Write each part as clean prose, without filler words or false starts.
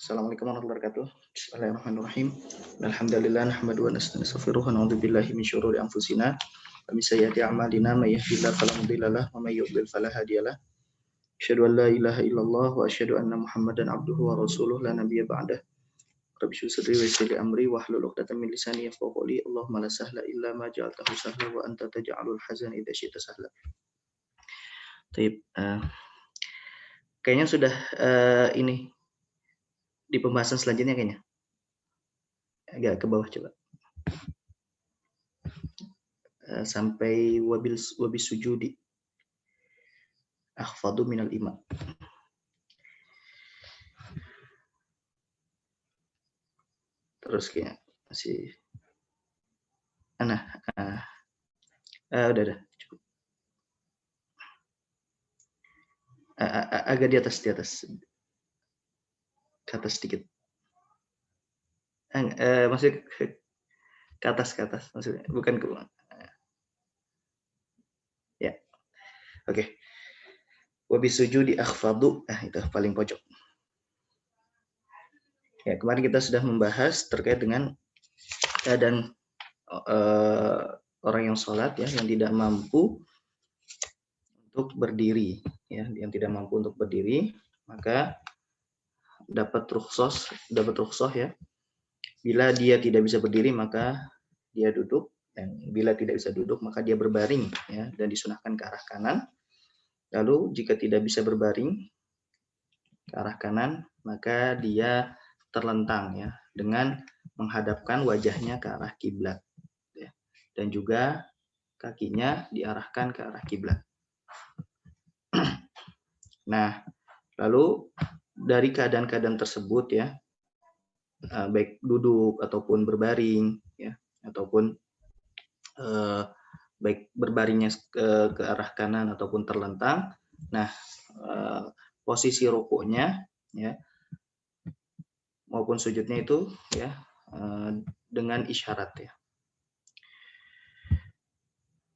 Assalamualaikum warahmatullahi wabarakatuh. Bismillahirrahmanirrahim. Alhamdulillah nahmadu wa nastaghfiruh wa na'udzu billahi min syururi anfusina wa min sayyiati a'malina may yahdihillahu fala mudilla lahu wa may yudlil fala hadiyalah. Asyhadu an la ilaha illallah wa asyhadu anna Muhammadan abduhu wa rasuluh la nabiyya ba'dah. Rabbi shrah sadri wa yassir li amri wahlul 'uqdatam min lisani yafqahu qawli. Allahumma la sahla illa ma ja'altahu sahla wa anta taj'alul hazana idza syi'ta sahla. Baik, kayaknya sudah ini di pembahasan selanjutnya kayaknya. Agak ke bawah coba. Sampai wabis sujudi akhfadu minal ima. Terus kayaknya masih udah cukup. Agak di atas ke atas sedikit. Maksudnya ke atas maksudnya, bukan ke bawah. Ya. Oke. Wabis sujudi akhfadu, itu paling pojok. Ya, kemarin kita sudah membahas terkait dengan keadaan orang yang sholat ya, yang tidak mampu untuk berdiri ya, yang tidak mampu untuk berdiri, maka dapat rukhsah ya. Bila dia tidak bisa berdiri maka dia duduk, dan bila tidak bisa duduk maka dia berbaring ya, dan disunahkan ke arah kanan. Lalu jika tidak bisa berbaring ke arah kanan maka dia terlentang ya, dengan menghadapkan wajahnya ke arah kiblat ya, dan juga kakinya diarahkan ke arah kiblat. Nah, lalu dari keadaan-keadaan tersebut ya, baik duduk ataupun berbaring ya, ataupun baik berbaringnya ke arah kanan ataupun terlentang. Nah, posisi rukuknya ya maupun sujudnya itu ya dengan isyarat ya.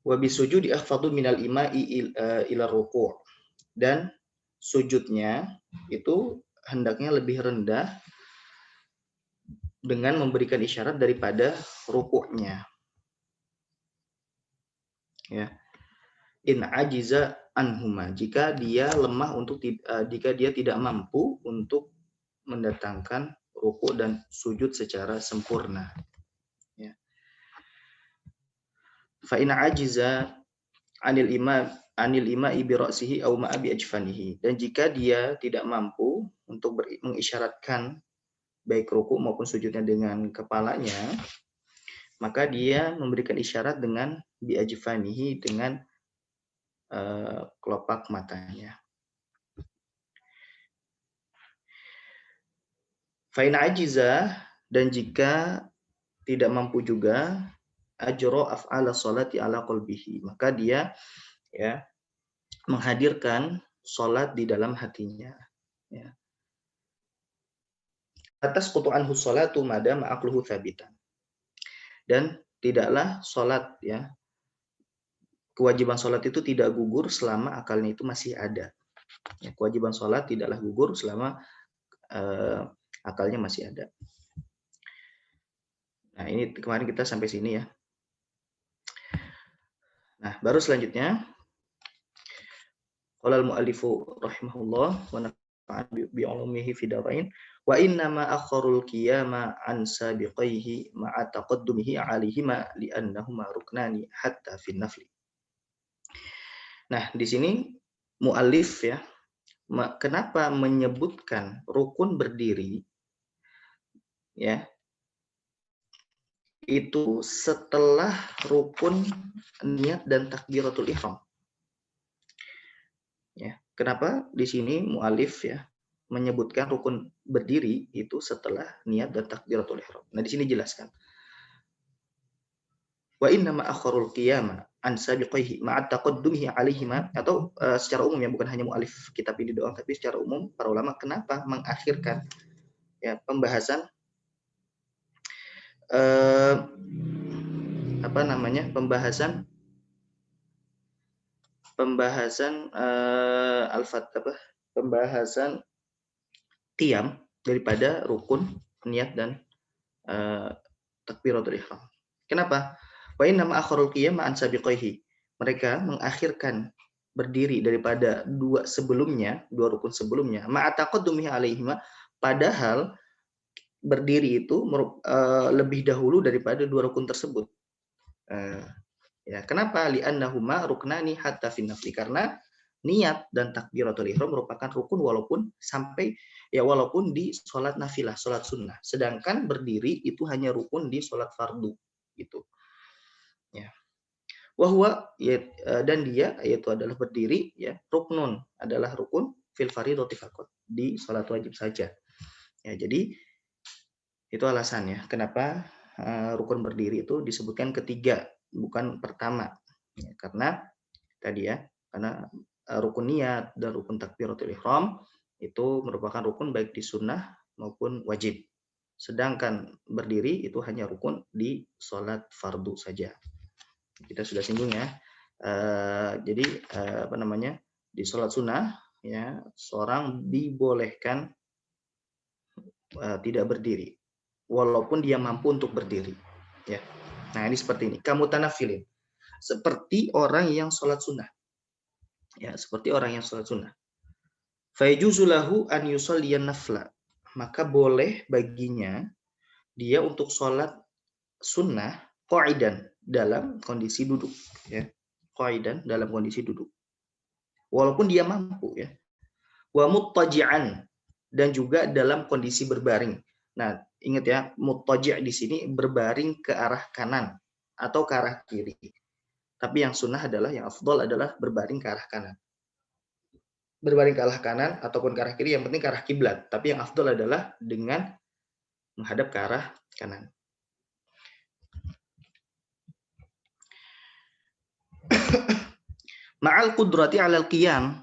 Wa bisujudi akhfadu minal ima'i ila ruku', dan sujudnya itu hendaknya lebih rendah dengan memberikan isyarat daripada rukuknya. Ya. In ajiza anhuma, jika dia lemah jika dia tidak mampu untuk mendatangkan rukuk dan sujud secara sempurna. Ya. Fa in ajiza anil ima'i bi ra'sihi aw ma'a bi ajfanihi, dan jika dia tidak mampu untuk mengisyaratkan baik rukuk maupun sujudnya dengan kepalanya, maka dia memberikan isyarat dengan bi ajfanihi, dengan kelopak matanya. Fa in ajiza, dan jika tidak mampu juga, ajra af'ala sholati ala qalbihi, maka dia ya menghadirkan sholat di dalam hatinya ya. Atas qutu'anhu sholatu madama aqluhu tsabitan, dan tidaklah sholat ya, kewajiban sholat itu tidak gugur selama akalnya itu masih ada ya, kewajiban sholat tidaklah gugur selama akalnya masih ada. Nah, ini kemarin kita sampai sini ya. Nah, baru selanjutnya qala al-mu'allifu rahimahullah wa nafa'an bi 'ulumihi fi darain wa inna ma akharul qiyama an sabiqaihi ma'a taqaddumihi 'alaihima li'annahuma ruknani hatta fi nafli. Nah, di sini mu'allif ya, kenapa menyebutkan rukun berdiri ya, itu setelah rukun niat dan takbiratul ihram. Ya, kenapa di sini mu'alif ya menyebutkan rukun berdiri itu setelah niat dan takbiratul ihram. Nah, di sini jelaskan. Wa inna ma akharul qiyama an sabiqihi ma'a taqaddumihi 'alaihima, atau secara umum ya, bukan hanya mu'alif kitab ini doang, tapi secara umum para ulama kenapa mengakhirkan ya pembahasan pembahasan qiyam daripada rukun niat dan takbiratul ihram. Kenapa? Wa inna ma akharul qiyam an sabiqaihi. Mereka mengakhirkan berdiri daripada dua rukun sebelumnya, ma'ataqaddumihi alaihima, padahal berdiri itu lebih dahulu daripada dua rukun tersebut. Ya, kenapa? Li'annahuma ruknani hatta fin nafli, karena niat dan takbiratul ihram merupakan rukun walaupun di sholat nafilah, sholat sunnah. Sedangkan berdiri itu hanya rukun di sholat fardu, gitu. Ya. Wahwa, dan dia yaitu adalah berdiri, ya, ruknun, adalah rukun fil fardhoti faqat, di sholat wajib saja. Ya, jadi itu alasannya kenapa rukun berdiri itu disebutkan ketiga, bukan pertama. Ya, karena tadi ya, karena rukun niat dan rukun takbiratul ihram itu merupakan rukun baik di sunnah maupun wajib. Sedangkan berdiri itu hanya rukun di sholat fardu saja. Kita sudah singgung ya. Jadi di sholat sunnah, ya, seorang dibolehkan tidak berdiri walaupun dia mampu untuk berdiri, ya. Nah, ini seperti ini, kamu tanafilin, seperti orang yang sholat sunnah, ya, seperti orang yang sholat sunnah. Fayajuzu lahu an yusalliyan nafla, maka boleh baginya dia untuk sholat sunnah qa'idan, dalam kondisi duduk, ya, qa'idan, dalam kondisi duduk walaupun dia mampu, ya, wa muttaji'an, dan juga dalam kondisi berbaring. Nah, ingat ya, muttaji' di sini berbaring ke arah kanan atau ke arah kiri. Tapi yang sunnah adalah, yang afdol adalah berbaring ke arah kanan. Berbaring ke arah kanan ataupun ke arah kiri, yang penting ke arah kiblat. Tapi yang afdol adalah dengan menghadap ke arah kanan. Ma'al qudrati 'alal qiyam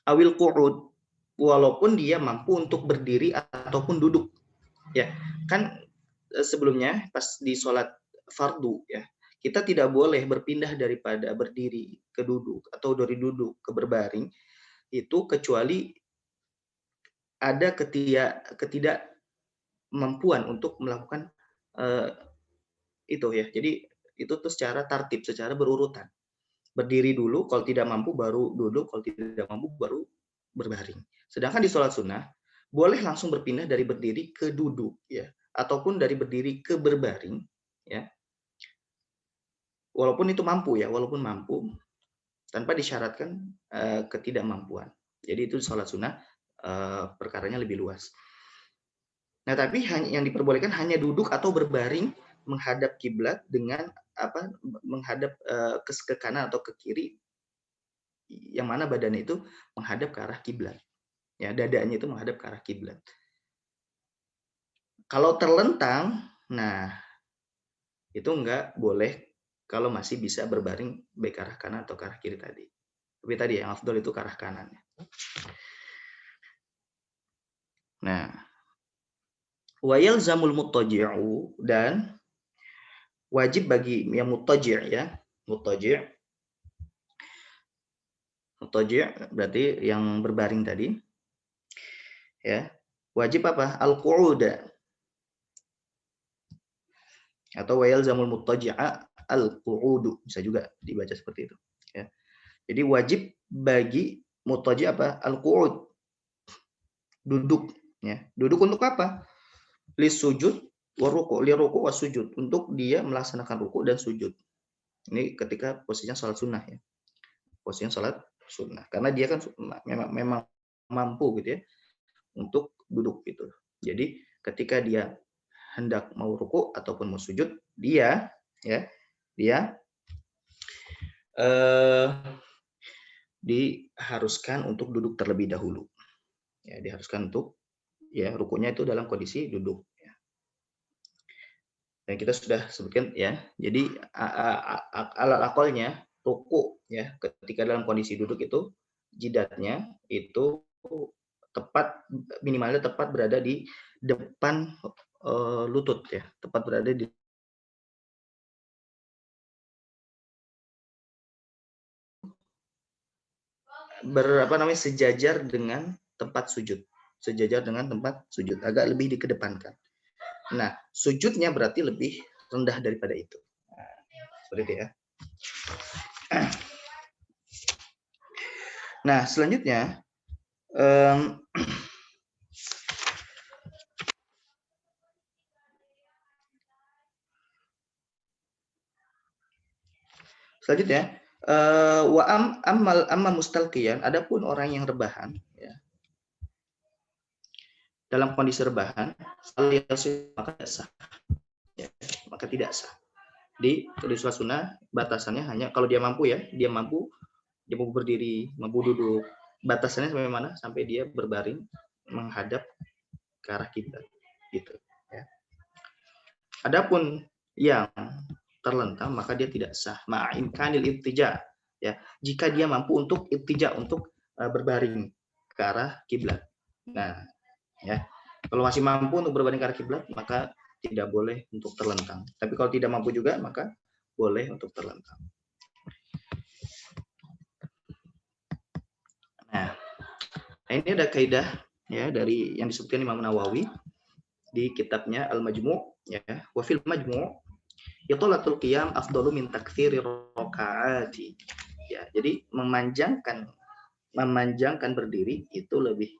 awil qu'ud, walaupun dia mampu untuk berdiri ataupun duduk. Ya, kan sebelumnya pas di sholat fardu, ya, kita tidak boleh berpindah daripada berdiri ke duduk atau dari duduk ke berbaring itu kecuali ada ketidakmampuan untuk melakukan itu, ya. Jadi itu tuh secara tartib, secara berurutan. Berdiri dulu, kalau tidak mampu baru duduk, kalau tidak mampu baru berbaring. Sedangkan di sholat sunnah boleh langsung berpindah dari berdiri ke duduk, ya, ataupun dari berdiri ke berbaring, ya, walaupun itu mampu, ya, walaupun mampu, tanpa disyaratkan ketidakmampuan. Jadi itu sholat sunnah perkaranya lebih luas. Nah, tapi yang diperbolehkan hanya duduk atau berbaring menghadap kiblat dengan menghadap ke kanan atau ke kiri, yang mana badannya itu menghadap ke arah kiblat. Ya, dadanya itu menghadap ke arah kiblat. Kalau terlentang, nah, itu enggak boleh kalau masih bisa berbaring baik ke arah kanan atau ke arah kiri tadi. Tapi tadi yang afdol itu ke arah kanan. Nah, wa yalzamul muttaji'u, dan wajib bagi yang muttaji', ya, muttaji' berarti yang berbaring tadi, ya, wajib apa? Al-qu'uda, atau wa yalzamul muttaji'a al-qu'udu, bisa juga dibaca seperti itu, ya. Jadi wajib bagi muttaji' apa? Al-qu'ud, duduk, ya. Duduk untuk apa? Lisujud wa ruku', li ruku' wa sujud, untuk dia melaksanakan ruku' dan sujud. Ini ketika posisinya sholat sunnah, ya. Posisinya sholat sunnah. Karena dia kan memang mampu gitu, ya, untuk duduk gitu. Jadi ketika dia hendak mau ruku' ataupun mau sujud, dia diharuskan untuk duduk terlebih dahulu. Ya, diharuskan untuk, ya, rukunya itu dalam kondisi duduk, ya. Dan kita sudah sebutkan, ya. Jadi alat akalnya ruku, ya, ketika dalam kondisi duduk itu jidatnya itu minimalnya tepat berada di depan lutut, ya, tepat berada di sejajar dengan tempat sujud. sejajar dengan tempat sujud, agak lebih dikedepankan. Nah, sujudnya berarti lebih rendah daripada itu. Seperti itu ya. Nah, selanjutnya wa amma mustalqiyan, adapun orang yang rebahan ya. Dalam kondisi rebahan, maka tidak sah. Ya, maka tidak sah. Di sholat sunnah batasannya hanya kalau dia mampu ya, dia mampu berdiri, mampu duduk. Batasannya sampai mana? Sampai dia berbaring menghadap ke arah kiblat gitu ya. Adapun yang terlentang maka dia tidak sah ma'imkanil ittija ya, jika dia mampu untuk ittija, untuk berbaring ke arah kiblat. Nah, ya. Kalau masih mampu untuk berbaring ke arah kiblat maka tidak boleh untuk terlentang. Tapi kalau tidak mampu juga maka boleh untuk terlentang. Nah, ini ada kaidah ya dari yang disebutkan Imam Nawawi di kitabnya Al-Majmu' ya, wa fil Majmu' itolatul qiyam afdalu min taktsiri rakaati. Ya, jadi memanjangkan berdiri itu lebih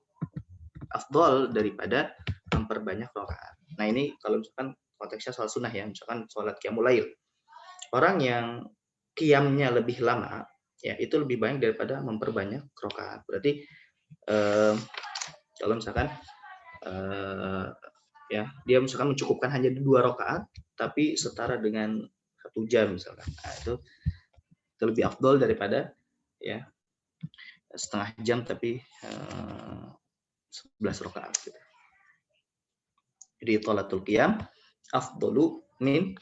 afdal daripada memperbanyak rakaat. Nah, ini kalau misalkan konteksnya sholat sunnah ya, misalkan sholat qiyamul lail. Orang yang qiyamnya lebih lama ya, itu lebih banyak daripada memperbanyak rakaat. Berarti kalau misalkan ya dia misalkan mencukupkan hanya 2 rakaat tapi setara dengan 1 jam misalkan, nah, itu lebih afdol daripada ya setengah jam tapi 11 rakaat gitu. Jadi thalathul qiyam afdalu min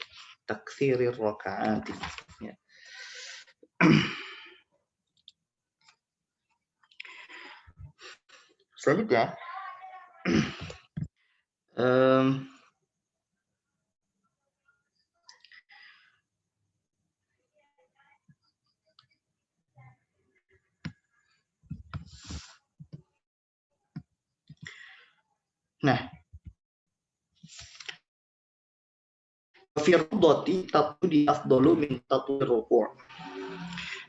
taktsirir rakaat ya. Selanjutnya nah, firdoti tatudi afdalu min tatwir ruku'.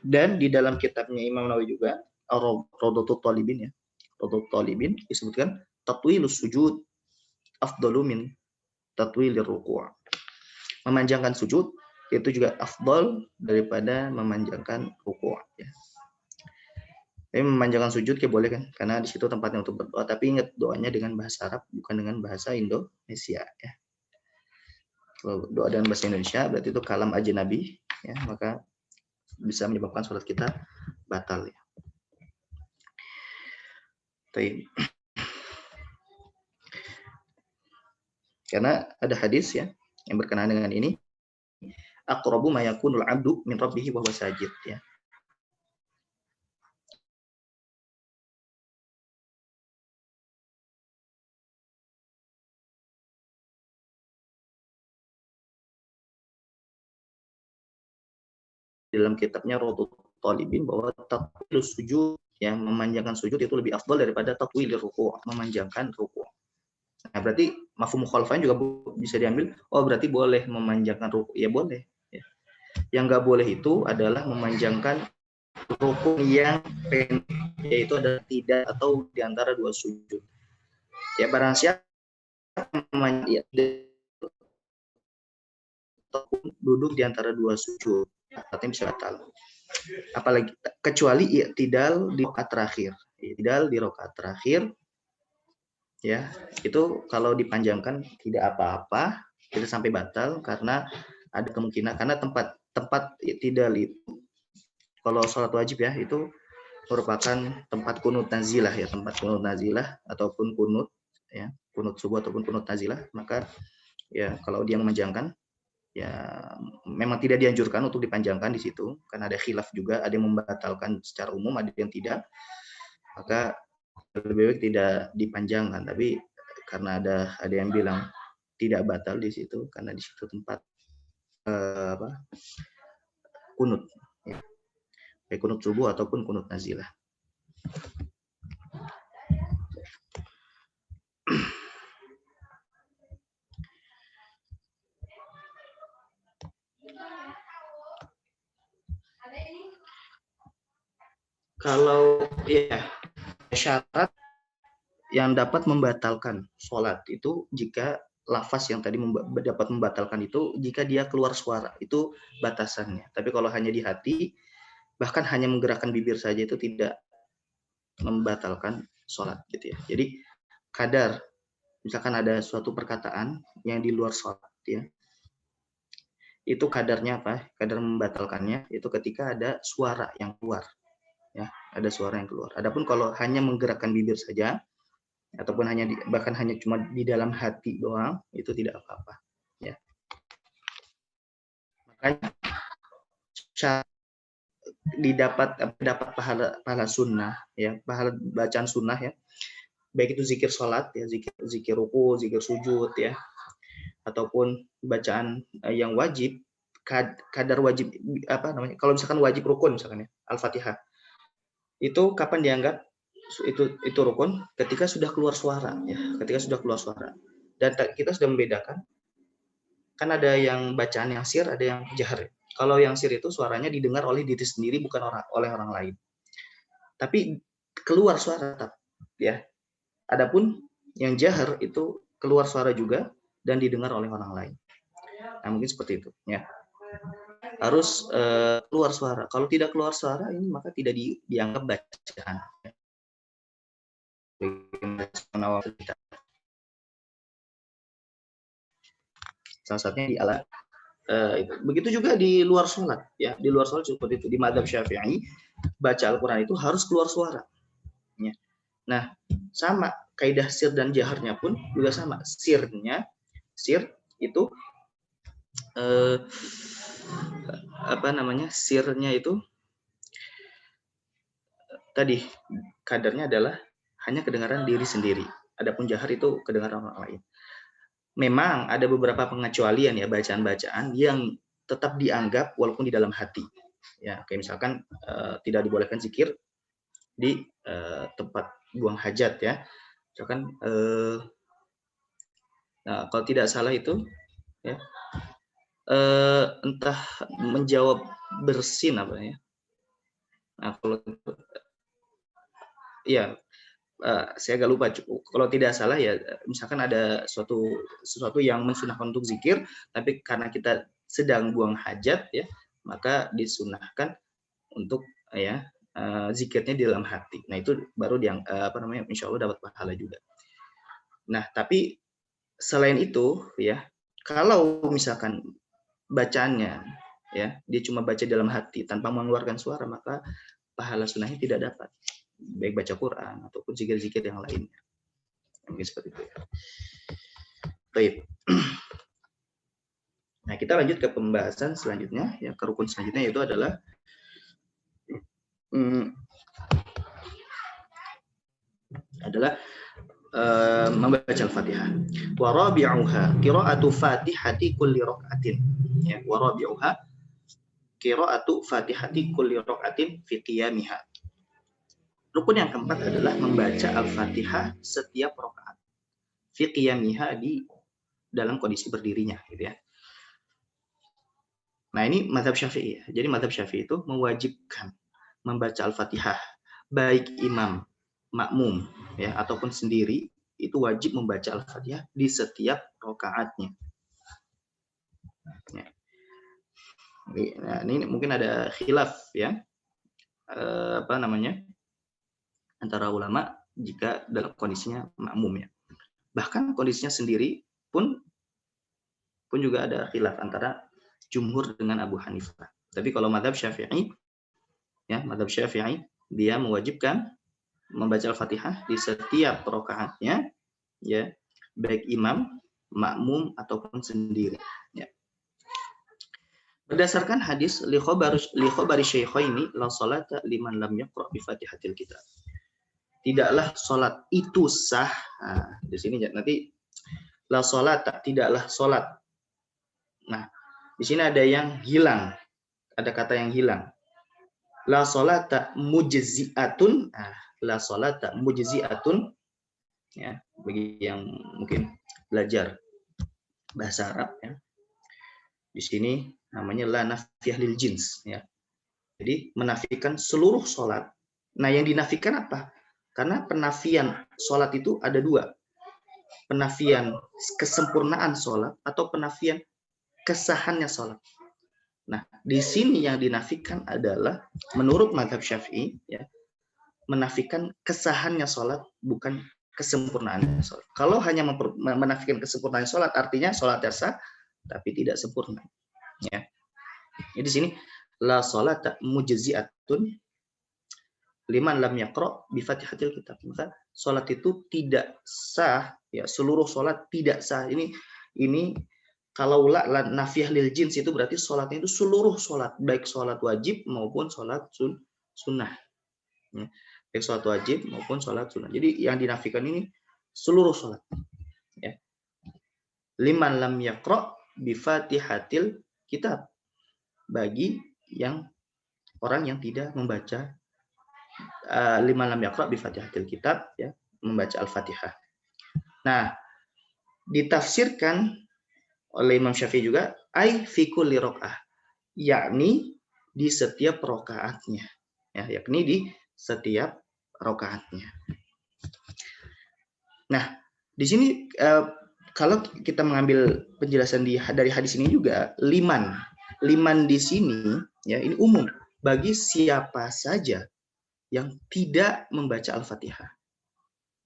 Dan di dalam kitabnya Imam Nawawi juga Rawdatul Talibin ya. Rawdatul Talibin disebutkan tatwilus sujud afdalu min tatwilir ruku'. Memanjangkan sujud itu juga afdal daripada memanjangkan ruku' ya. Tapi memanjangkan sujud ya boleh kan, karena di situ tempatnya untuk berdoa, tapi ingat doanya dengan bahasa Arab bukan dengan bahasa Indonesia ya. Kalau doa dengan bahasa Indonesia berarti itu kalam ajnabi ya, maka bisa menyebabkan sholat kita batal ya. Baik. Karena ada hadis ya yang berkenaan dengan ini, aqrabu ma yakunul 'abdu min rabbih wa huwa sajid ya. Dalam kitabnya Rawdatul Talibin bahwa tatwilus sujud ya, memanjangkan sujud itu lebih afdal daripada tatwilir ruku', memanjangkan ruku'. Nah, berarti mafhum mukhalafah juga bisa diambil, oh berarti boleh memanjangkan ruku', ya boleh ya. Yang enggak boleh itu adalah memanjangkan rukun yang pendek, yaitu adalah tidak atau di antara 2 sujud. Ya barang siapa ya, duduk di antara 2 sujud, artinya bisa batal. Apalagi kecuali i'tidal di rakaat terakhir. I'tidal di rakaat terakhir ya, itu kalau dipanjangkan tidak apa-apa, tidak sampai batal karena ada kemungkinan, karena tempat i'tidal itu kalau sholat wajib ya itu merupakan tempat kunut nazilah ya, tempat kunut nazilah ataupun kunut ya, kunut subuh ataupun kunut nazilah, maka ya kalau dia memanjangkan ya memang tidak dianjurkan untuk dipanjangkan di situ karena ada khilaf juga, ada yang membatalkan secara umum, ada yang tidak, maka lebih baik tidak dipanjangkan. Tapi karena ada yang bilang tidak batal di situ karena di situ tempat kunut ya, baik kunut subuh ataupun kunut nazilah. Kalau ya syarat yang dapat membatalkan sholat itu jika lafaz yang tadi dapat membatalkan itu jika dia keluar suara, itu batasannya. Tapi kalau hanya di hati, bahkan hanya menggerakkan bibir saja itu tidak membatalkan sholat gitu ya. Jadi kadar, misalkan ada suatu perkataan yang di luar sholat ya, itu kadarnya apa? Kadar membatalkannya itu ketika ada suara yang keluar ya, ada suara yang keluar. Adapun kalau hanya menggerakkan bibir saja ataupun bahkan hanya cuma di dalam hati doang, itu tidak apa-apa ya. Makanya dapat pahala sunnah ya, pahala bacaan sunnah ya, baik itu zikir sholat ya, zikir ruku, zikir sujud ya, ataupun bacaan yang wajib, kadar wajib apa namanya, kalau misalkan wajib rukun misalkan ya, Al-Fatihah itu kapan dianggap itu rukun? Ketika sudah keluar suara ya, ketika sudah keluar suara. Dan kita sudah membedakan, kan ada yang bacaan yang sir, ada yang jahar. Kalau yang sir itu suaranya didengar oleh diri sendiri, bukan oleh orang lain. Tapi keluar suara tetap ya. Adapun yang jahar itu keluar suara juga dan didengar oleh orang lain. Nah, mungkin seperti itu ya. Harus keluar suara. Kalau tidak keluar suara ini maka tidak dianggap bacaan. Salah satunya di alat begitu juga di luar sholat ya, di luar sholat seperti itu. Di mazhab Syafi'i baca Al-Quran itu harus keluar suara ya. Nah sama kaidah sir dan jaharnya pun juga sama. Sir itu apa namanya, sirnya itu tadi kadarnya adalah hanya kedengaran diri sendiri. Adapun jahar itu kedengaran orang lain. Memang ada beberapa pengecualian ya, bacaan-bacaan yang tetap dianggap walaupun di dalam hati. Ya, kayak misalkan tidak dibolehkan zikir di tempat buang hajat ya. Misalkan nah, kalau tidak salah itu ya, entah menjawab bersin apa ya. Nah, kalau ya saya agak lupa, kalau tidak salah ya, misalkan ada sesuatu yang mensunahkan untuk zikir, tapi karena kita sedang buang hajat ya, maka disunahkan untuk ya zikirnya di dalam hati. Nah itu baru insya Allah dapat pahala juga. Nah tapi selain itu ya, kalau misalkan bacaannya ya dia cuma baca dalam hati tanpa mengeluarkan suara, maka pahala sunnahnya tidak dapat, baik baca Quran ataupun zikir-zikir yang lainnya. Mungkin seperti itu ya. Baik. Nah, kita lanjut ke pembahasan selanjutnya, ya, ke rukun selanjutnya, yaitu adalah membaca Al-Fatihah. Wa rabi'uha qira'atu Fatihati kulli raka'atin. Ya, wa rabi'uha qira'atu Fatihati kulli raka'atin fi qiyamiha. Rukun yang keempat adalah membaca Al-Fatihah setiap rakaat. Fi qiyamiha, di dalam kondisi berdirinya gitu ya. Nah, ini mazhab Syafi'i ya. Jadi mazhab Syafi'i itu mewajibkan membaca Al-Fatihah baik imam, makmum ya ataupun sendiri, itu wajib membaca Al-Fatihah di setiap rakaatnya. Ya. Nah, ini mungkin ada khilaf ya. Apa namanya? Antara ulama jika dalam kondisinya makmum ya. Bahkan kondisinya sendiri pun juga ada khilaf antara jumhur dengan Abu Hanifah. Tapi kalau mazhab Syafi'i ya, mazhab Syafi'i dia mewajibkan membaca Al-Fatihah di setiap rakaatnya ya, baik imam, makmum ataupun sendiri ya. Berdasarkan hadis li khabari syaikhaini la salata liman lam yaqra bi Fatihatil Kitab. Tidaklah salat itu sah. Nah, di sini nanti la salata, tidaklah salat. Nah, di sini ada yang hilang. Ada kata yang hilang. La salata mujzi'atun. Nah, la salata mujzi'atun ya, bagi yang mungkin belajar bahasa Arab ya. Di sini namanya la nafiyah lil jins ya. Jadi menafikan seluruh salat Nah, yang dinafikan apa? Karena penafian sholat itu ada dua. Penafian kesempurnaan sholat atau penafian kesahannya sholat. Nah, di sini yang dinafikan adalah menurut mazhab Syafi'i, ya, menafikan kesahannya sholat, bukan kesempurnaannya sholat. Kalau hanya menafikan kesempurnaan sholat, artinya sholatnya sah, tapi tidak sempurna. Ya. Jadi di sini la sholat mujzi'atun liman lam yaqra bi Fatihatil Kitab. Maka sholat itu tidak sah, ya, seluruh sholat tidak sah. Ini kalau nafiyah lil jins itu berarti sholatnya itu seluruh sholat, baik sholat wajib maupun sholat sunnah. Ya. Baik sholat wajib maupun sholat sunnah. Jadi yang dinafikan ini seluruh sholat. Ya. Liman lam yaqra bi Fatihatil Kitab. Bagi yang orang yang tidak membaca liman lam yaqra bi Fatihatil Kitab, ya, membaca Al-Fatihah. Nah, ditafsirkan oleh Imam Syafi'i juga ai fi kulli rakaah, yakni di setiap rakaatnya, ya, yakni di setiap rakaatnya. Nah, di sini kalau kita mengambil penjelasan dari hadis ini juga, liman di sini, ya, ini umum bagi siapa saja yang tidak membaca Al-Fatihah.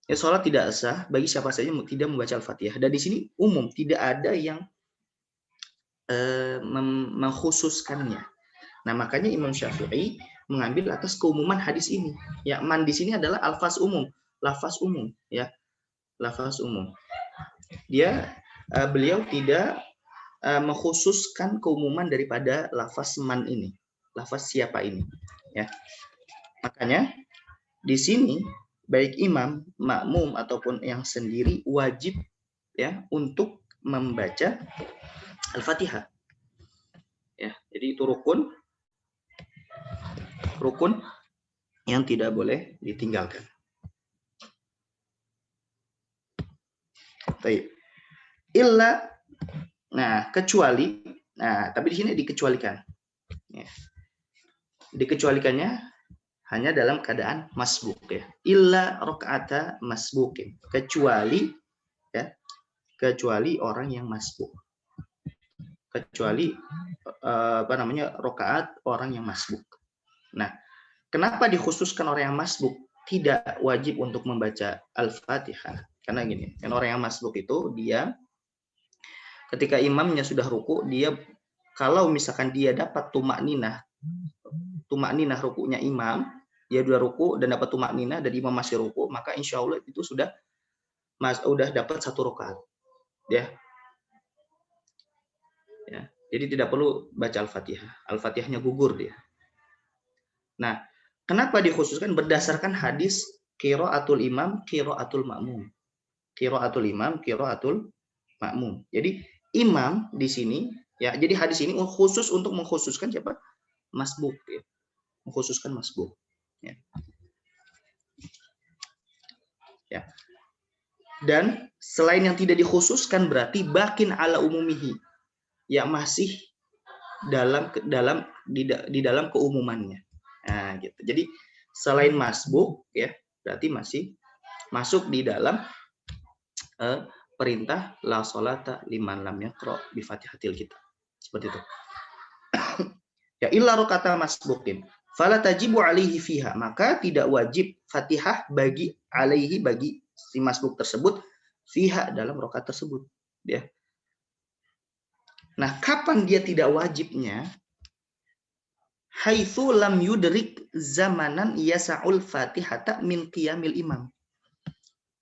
Ya, sholat tidak sah bagi siapa saja yang tidak membaca Al-Fatihah. Dan di sini umum, tidak ada yang mengkhususkannya. Nah, makanya Imam Syafi'i mengambil atas keumuman hadis ini. Ya, man di sini adalah lafaz umum, ya, lafaz umum. Beliau tidak mengkhususkan keumuman daripada lafaz man ini, lafaz siapa ini, ya. Makanya di sini baik imam, makmum ataupun yang sendiri wajib, ya, untuk membaca Al-Fatihah. Ya, jadi itu rukun yang tidak boleh ditinggalkan. Baik. Kecuali, tapi di sini dikecualikan. Ya. Dikecualikannya hanya dalam keadaan masbuk, ya. Illa rakaata masbukin. Kecuali orang yang masbuk. Kecuali rakaat orang yang masbuk. Nah, kenapa dikhususkan orang yang masbuk tidak wajib untuk membaca Al-Fatihah? Karena gini, kan orang yang masbuk itu dia ketika imamnya sudah ruku, dia kalau misalkan dia dapat tumak ninah rukunya imam, dia sudah ruku dan dapat tumak ninah dan imam masih ruku, maka insya Allah itu sudah dapat satu rakaat, ya. Jadi tidak perlu baca Al-Fatihah. Al-Fatihahnya gugur dia. Nah, kenapa dikhususkan? Berdasarkan hadis qiraatul imam, qiraatul makmum. Qiraatul imam, qiraatul makmum. Jadi imam di sini, ya, jadi hadis ini khusus untuk mengkhususkan siapa? Masbuk, ya. Mengkhususkan masbuk, ya. Ya. Dan selain yang tidak dikhususkan berarti bakin ala umumihi, ya, masih di dalam keumumannya. Nah, gitu. Jadi selain masbuk, ya, berarti masih masuk di dalam perintah la sholata liman lam yaqra bi Fatihatil Kitab. Seperti itu. Ya, illa rakaata masbukin. Fala tajibu alaihi fiha, maka tidak wajib Fatihah bagi si masbuk tersebut fiha dalam rakaat tersebut, ya. Nah, kapan dia tidak wajibnya? Haitsu lam yudrik zamanan yasa'ul Fatihata min qiyamil imam.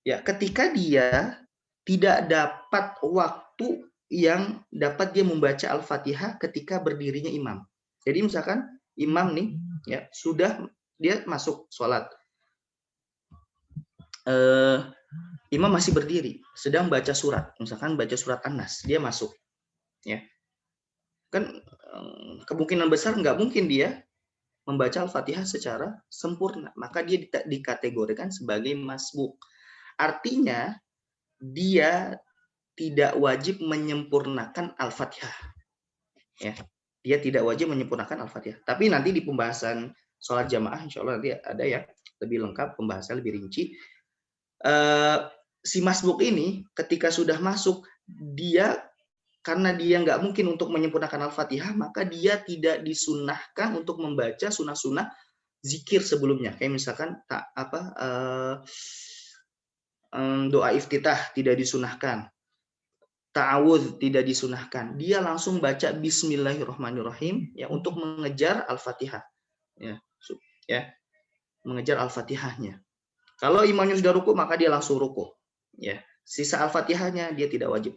Ya, ketika dia tidak dapat waktu yang dapat dia membaca Al-Fatihah ketika berdirinya imam. Jadi misalkan imam nih, ya, sudah dia masuk sholat. Imam masih berdiri, sedang baca surat, misalkan baca surat An-Nas, dia masuk, ya. Kan kemungkinan besar nggak mungkin dia membaca Al-Fatihah secara sempurna, maka dia dikategorikan sebagai masbuk. Artinya dia tidak wajib menyempurnakan Al-Fatihah, ya. Dia tidak wajib menyempurnakan Al-Fatihah. Tapi nanti di pembahasan sholat jamaah, insya Allah nanti ada ya lebih lengkap, pembahasan lebih rinci. Si masbuk ini ketika sudah masuk, dia karena dia nggak mungkin untuk menyempurnakan Al-Fatihah, maka dia tidak disunahkan untuk membaca sunnah-sunnah zikir sebelumnya. Kayak misalkan doa iftitah tidak disunahkan, ta'awudz tidak disunahkan. Dia langsung baca Bismillahirrahmanirrahim ya untuk mengejar Al-Fatihah. Ya, mengejar Al-Fatihahnya. Kalau imamnya sudah ruku, maka dia langsung ruku. Ya, sisa Al-Fatihahnya dia tidak wajib.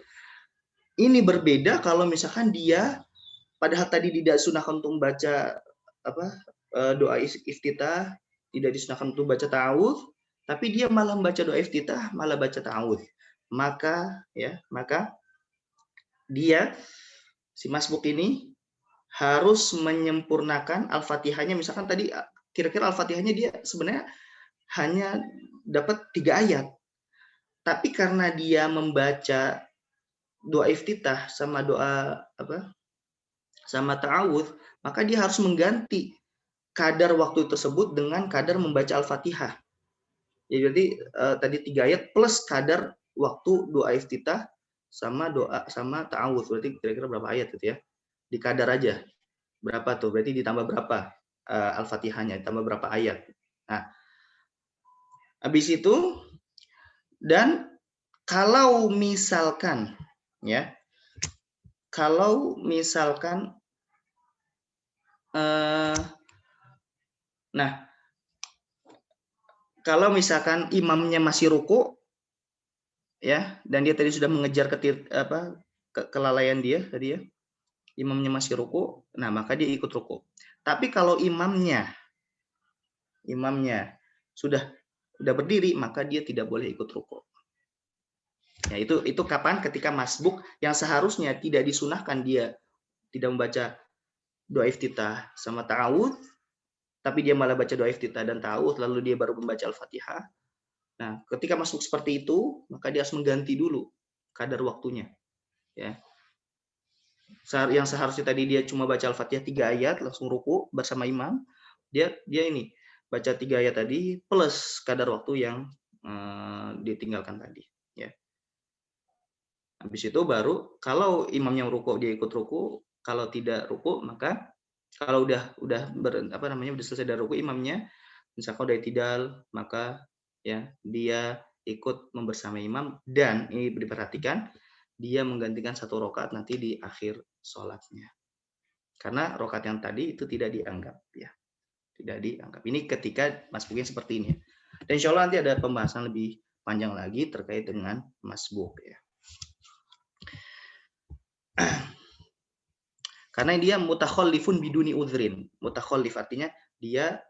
Ini berbeda kalau misalkan dia padahal tadi tidak disunahkan untuk membaca doa iftitah, tidak disunahkan untuk baca ta'awudz, tapi dia malah membaca doa iftitah, malah baca ta'awudz. Maka dia si masbuk ini harus menyempurnakan Al-Fatihahnya. Misalkan tadi kira-kira Al-Fatihahnya dia sebenarnya hanya dapat 3 ayat. Tapi karena dia membaca doa iftitah sama doa sama ta'awudz, maka dia harus mengganti kadar waktu tersebut dengan kadar membaca Al-Fatihah. Jadi tadi 3 ayat plus kadar waktu doa iftitah sama ta'awudz. Berarti kira-kira berapa ayat itu ya? Di kadar aja. Berapa tuh? Berarti ditambah berapa Al-Fatihahnya, ditambah berapa ayat. Nah, habis itu, dan kalau misalkan kalau misalkan imamnya masih ruku ya, dan dia tadi sudah mengejar kelalaian dia tadi ya, imamnya masih ruku, nah maka dia ikut ruku. Tapi kalau imamnya sudah berdiri, maka dia tidak boleh ikut ruku. Ya, itu kapan? Ketika masbuk yang seharusnya tidak disunahkan, dia tidak membaca doa iftitah sama ta'awudz, tapi dia malah baca doa iftitah dan ta'awudz, lalu dia baru membaca Al-Fatihah. Nah, ketika masuk seperti itu, maka dia harus mengganti dulu kadar waktunya. Ya. Yang seharusnya tadi dia cuma baca Al-Fatihah 3 ayat, langsung ruku bersama imam, dia ini baca 3 ayat tadi plus kadar waktu yang ditinggalkan tadi. Ya. Habis itu baru kalau imamnya ruku dia ikut ruku, kalau tidak ruku maka kalau udah selesai dari ruku imamnya, misalkan udah tidal, maka ya dia ikut membersamai imam, dan ini diperhatikan dia menggantikan 1 rakaat nanti di akhir sholatnya. Karena rakaat yang tadi itu tidak dianggap ya. Tidak dianggap. Ini ketika masbuknya seperti ini. Dan insya Allah nanti ada pembahasan lebih panjang lagi terkait dengan masbuk ya. Karena dia mutakhallifun biduni udhrin. Mutakhallif artinya dia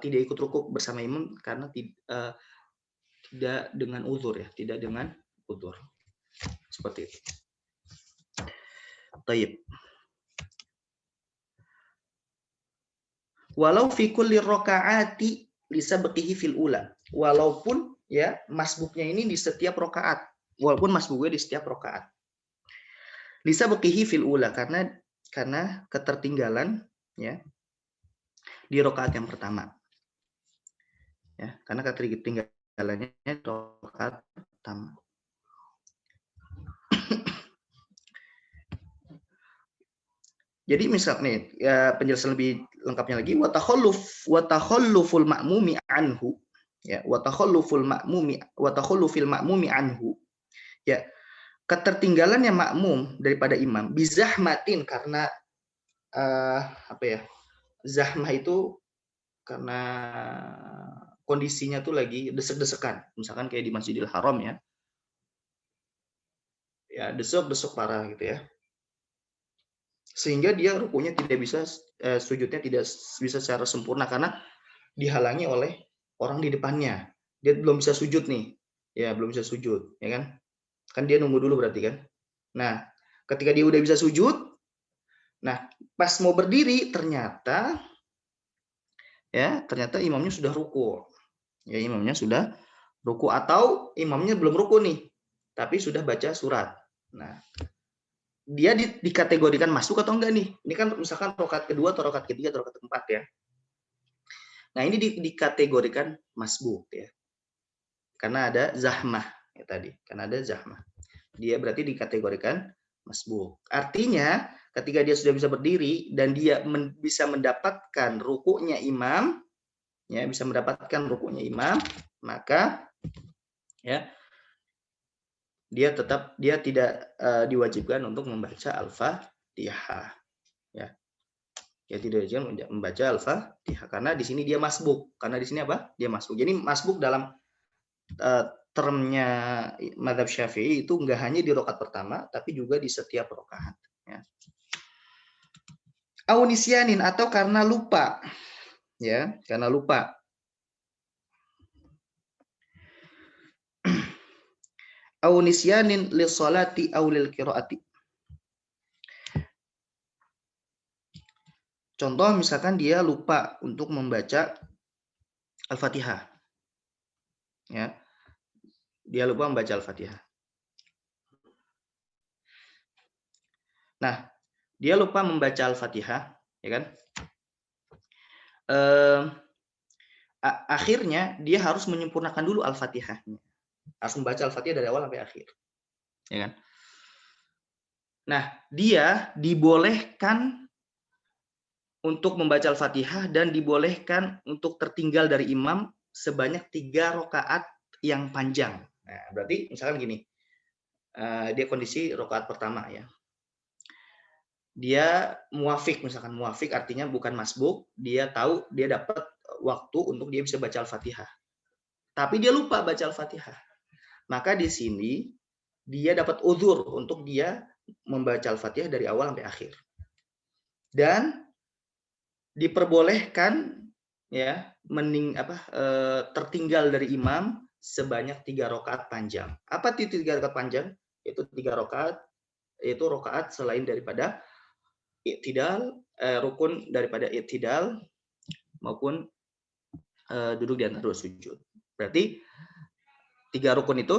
tidak ikut rukuk bersama imam karena tidak dengan uzur ya, tidak dengan uzur. Seperti itu. Taib. Walau fi kulli rakaati lisabqihi fil ula. Walaupun ya masbuknya ini di setiap rakaat. Walaupun masbuknya di setiap rakaat. Lisabqihi fil ula, karena ketertinggalan ya di rakaat yang pertama. Ya, karena ketertinggalannya rakaat pertama. Jadi misalnya ya, penjelasan lebih lengkapnya lagi, wa takhalluful ma'mumi anhu ya, wa takhallufil ma'mumi anhu ya, ketertinggalannya makmum daripada imam bizahmatin, karena zahmah itu karena kondisinya tuh lagi desek-desekan, misalkan kayak di Masjidil Haram ya desek-desek parah gitu ya, sehingga dia rukunya tidak bisa, sujudnya tidak bisa secara sempurna karena dihalangi oleh orang di depannya. Dia belum bisa sujud nih, ya belum bisa sujud, ya kan? Kan dia nunggu dulu berarti kan. Nah, ketika dia udah bisa sujud, nah pas mau berdiri ternyata imamnya sudah ruku. Ya, imamnya sudah ruku atau imamnya belum ruku nih, tapi sudah baca surat. Nah, dia dikategorikan masuk atau enggak nih? Ini kan misalkan rakaat kedua atau rakaat ketiga atau rakaat keempat ya. Nah, ini dikategorikan masbuk ya. Karena ada zahmah ya tadi, karena ada zahmah. Dia berarti dikategorikan masbuk. Artinya ketika dia sudah bisa berdiri dan dia bisa mendapatkan rukuknya imam, ya bisa mendapatkan rukuknya imam, maka ya dia tidak diwajibkan untuk membaca Al-Fatihah. Ya. Ya tidak diwajibkan membaca Al-Fatihah karena di sini dia masbuk. Karena di sini apa? Dia masbuk. Jadi masbuk dalam termnya mazhab Syafi'i itu enggak hanya di rakaat pertama tapi juga di setiap rakaat ya. Au nisyanin atau karena lupa. Ya, karena lupa. Au nisyanin li sholati au lil qiraati. Contoh misalkan dia lupa untuk membaca Al-Fatihah. Ya. Dia lupa membaca Al-Fatihah. Nah, dia lupa membaca Al-Fatihah, ya kan? Akhirnya dia harus menyempurnakan dulu Al-Fatihahnya. Harus membaca Al-Fatihah dari awal sampai akhir. Ya kan? Nah, dia dibolehkan untuk membaca Al-Fatihah dan dibolehkan untuk tertinggal dari imam sebanyak 3 rakaat yang panjang. Nah, berarti misalkan gini, dia kondisi rakaat pertama ya. Dia muafik, misalkan muafik artinya bukan masbuk, dia tahu dia dapat waktu untuk dia bisa baca Al-Fatihah. Tapi dia lupa baca Al-Fatihah. Maka di sini dia dapat uzur untuk dia membaca Al-Fatihah dari awal sampai akhir. Dan diperbolehkan ya tertinggal dari imam sebanyak 3 rakaat panjang. Apa itu 3 rakaat panjang? Itu 3 rakaat yaitu rakaat selain daripada i'tidal, rukun daripada i'tidal maupun duduk di antara 2 sujud. Berarti 3 rukun itu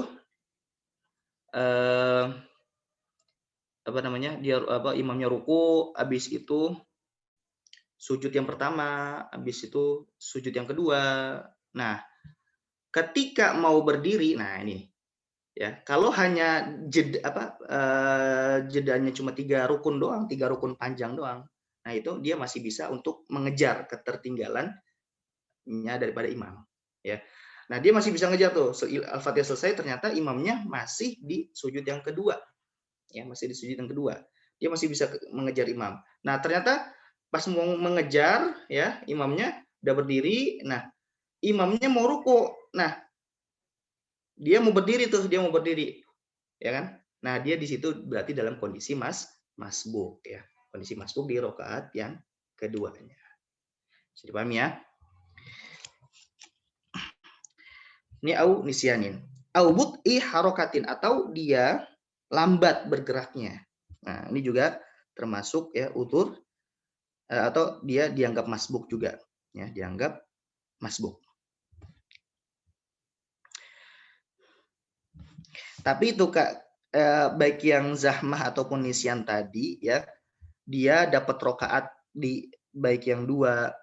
imamnya ruku, habis itu sujud yang pertama, habis itu sujud yang kedua. Nah, ketika mau berdiri, nah ini ya, kalau hanya jedanya cuma 3 rukun doang, 3 rukun panjang doang. Nah, itu dia masih bisa untuk mengejar ketertinggalannya daripada imam, ya. Nah, dia masih bisa ngejar tuh. Al-Fatihah selesai, ternyata imamnya masih di sujud yang kedua. Ya, masih di sujud yang kedua. Dia masih bisa mengejar imam. Nah, ternyata pas mau mengejar ya imamnya udah berdiri, nah imamnya mau ruku, nah dia mau berdiri ya kan. Nah, dia di situ berarti dalam kondisi masbuk ya, kondisi masbuk di rakaat yang keduanya. Bisa dipahami ya? Ini au nisyanin, au but'i harokatin atau dia lambat bergeraknya. Nah, ini juga termasuk ya udzur atau dia dianggap masbuk juga ya, dianggap masbuk. Tapi itu Kak, baik yang zahmah ataupun nisyan tadi ya, dia dapat rokaat di baik yang 2,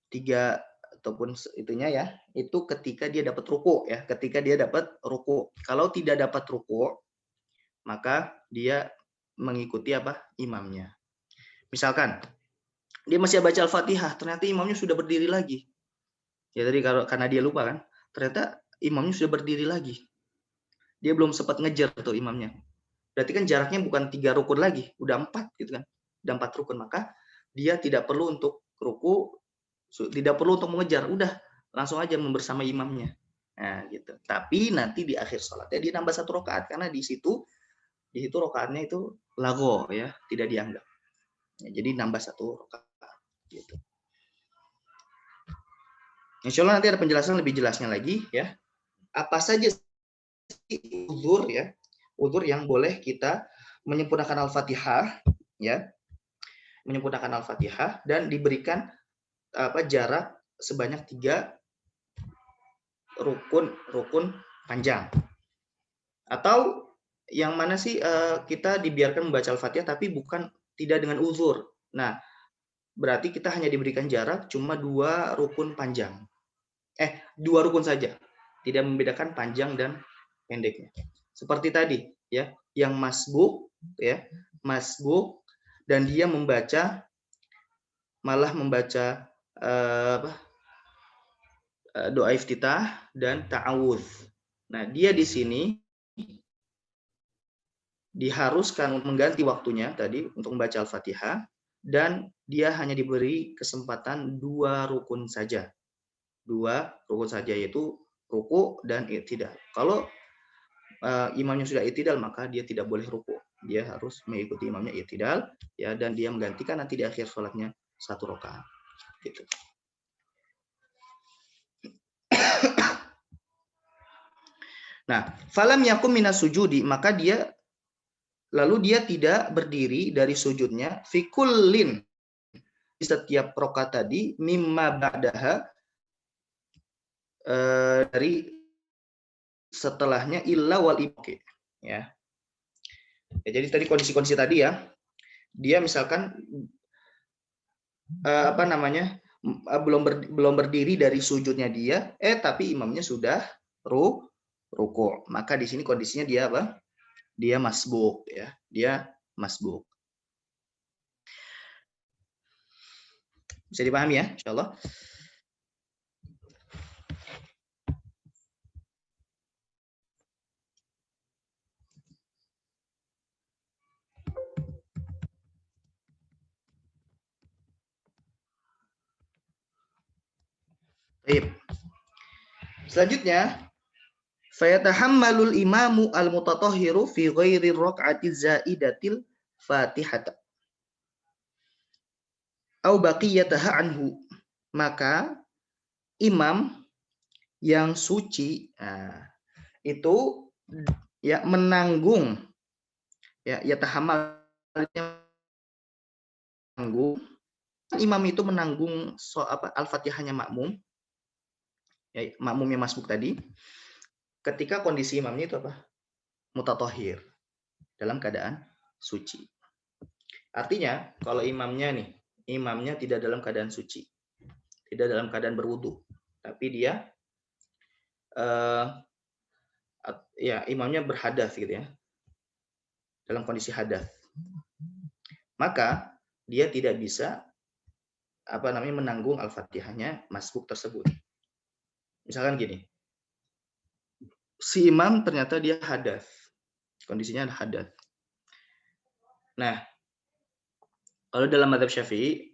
3 ataupun itunya ya, itu ketika dia dapat ruku ya, ketika dia dapat ruku. Kalau tidak dapat ruku, maka dia mengikuti imamnya. Misalkan dia masih baca Al-Fatihah, ternyata imamnya sudah berdiri lagi. Ya tadi karena dia lupa kan, ternyata imamnya sudah berdiri lagi. Dia belum sempat ngejar tuh imamnya. Berarti kan jaraknya bukan 3 rukun lagi, udah 4 gitu kan. Udah 4 rukun, maka dia tidak perlu untuk ruku, tidak perlu untuk mengejar, udah langsung aja membersamai imamnya. Nah, gitu. Tapi nanti di akhir sholatnya dia nambah 1 rakaat karena di situ rakaatnya itu lago ya, tidak dianggap. Ya, jadi nambah 1 rakaat gitu. Insya Allah nanti ada penjelasan lebih jelasnya lagi ya. Apa saja uzur ya, uzur yang boleh kita menyempurnakan Al-Fatihah ya, menyempurnakan Al-Fatihah dan diberikan jarak sebanyak 3 rukun panjang. Atau yang mana sih kita dibiarkan membaca Al-Fatihah tapi tidak dengan uzur. Nah, berarti kita hanya diberikan jarak cuma 2 rukun panjang. 2 rukun saja. Tidak membedakan panjang dan pendeknya. Seperti tadi ya, yang masbuk ya, masbuk dan dia malah membaca doa iftitah dan ta'awudz. Nah, dia di sini diharuskan mengganti waktunya tadi untuk membaca Al-Fatihah dan dia hanya diberi kesempatan 2 rukun saja. 2 rukun saja, yaitu ruku dan i'tidal. Kalau imamnya sudah i'tidal maka dia tidak boleh ruku. Dia harus mengikuti imamnya i'tidal ya, dan dia menggantikan nanti di akhir sholatnya 1 rakaat. Gitu. Nah, falam yakum minas sujudi, maka dia tidak berdiri dari sujudnya fikullin di setiap rakaat tadi mimma ba'daha dari setelahnya illa wal ibqi ya. Jadi tadi kondisi-kondisi tadi ya. Dia misalkan belum berdiri dari sujudnya dia, tapi imamnya sudah ruku. Maka di sini kondisinya dia apa? Dia masbuk ya. Dia masbuk. Bisa dipahami ya, insyaallah. Baik. Selanjutnya, fayatahammalul imamu al-mutatahhiru fi ghairi raq'ati zaidatil Fatihah au baqiyataha anhu. Maka imam yang suci itu ya menanggung ya tahammalnya menanggung. Imam itu menanggung Al-Fatihahnya makmum. Ya, makmumnya masbuk tadi. Ketika kondisi imamnya itu apa? Mutatahhir. Dalam keadaan suci. Artinya, kalau imamnya tidak dalam keadaan suci. Tidak dalam keadaan berwudu. Tapi dia imamnya berhadas gitu ya. Dalam kondisi hadas. Maka dia tidak bisa menanggung Al-Fatihahnya masbuk tersebut. Misalkan gini. Si imam ternyata dia hadas. Kondisinya hadas. Nah, kalau dalam mazhab Syafi'i,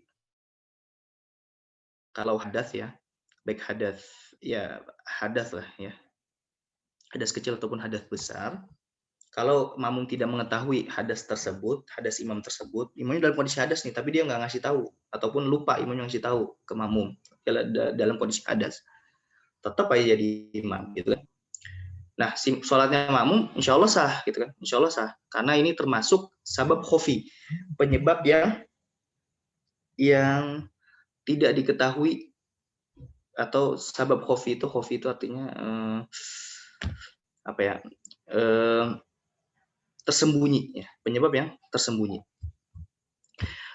kalau hadas ya, baik hadas ya hadas lah ya, hadas kecil ataupun hadas besar, kalau makmum tidak mengetahui hadas tersebut, hadas imam tersebut, imamnya dalam kondisi hadas nih, tapi dia nggak ngasih tahu ataupun lupa imamnya ngasih tahu ke makmum dalam kondisi hadas, tetap aja jadi imam gitu kan. Nah, sholatnya makmum insya Allah sah gitu kan, insya Allah sah, karena ini termasuk sabab khofi, penyebab yang tidak diketahui, atau sabab khofi itu artinya tersembunyi ya, penyebab yang tersembunyi.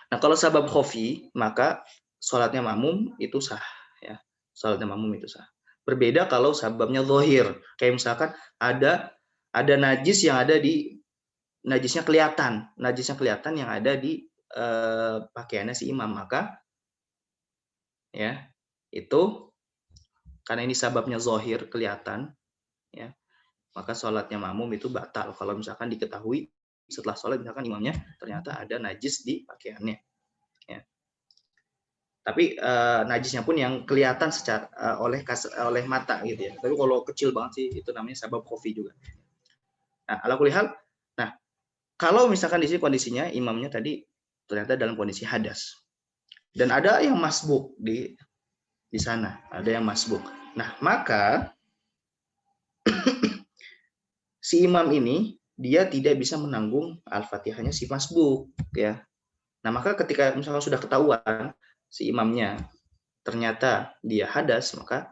Nah, kalau sabab khofi maka sholatnya makmum itu sah ya, sholatnya makmum itu sah. Berbeda kalau sababnya zahir, kayak misalkan ada najis yang ada di najisnya kelihatan yang ada di pakaiannya si imam, maka ya itu karena ini sababnya zahir kelihatan ya, maka sholatnya makmum itu batal kalau misalkan diketahui setelah sholat misalkan imamnya ternyata ada najis di pakaiannya ya. Tapi najisnya pun yang kelihatan secara oleh mata gitu ya. Tapi kalau kecil banget sih itu namanya sabab khofi juga. Nah, ala kulli hal, nah kalau misalkan di sini kondisinya imamnya tadi ternyata dalam kondisi hadas dan ada yang masbuk di sana, ada yang masbuk. Nah, maka si imam ini dia tidak bisa menanggung Al-Fatihahnya si masbuk ya. Nah, maka ketika misalnya sudah ketahuan si imamnya ternyata dia hadas, maka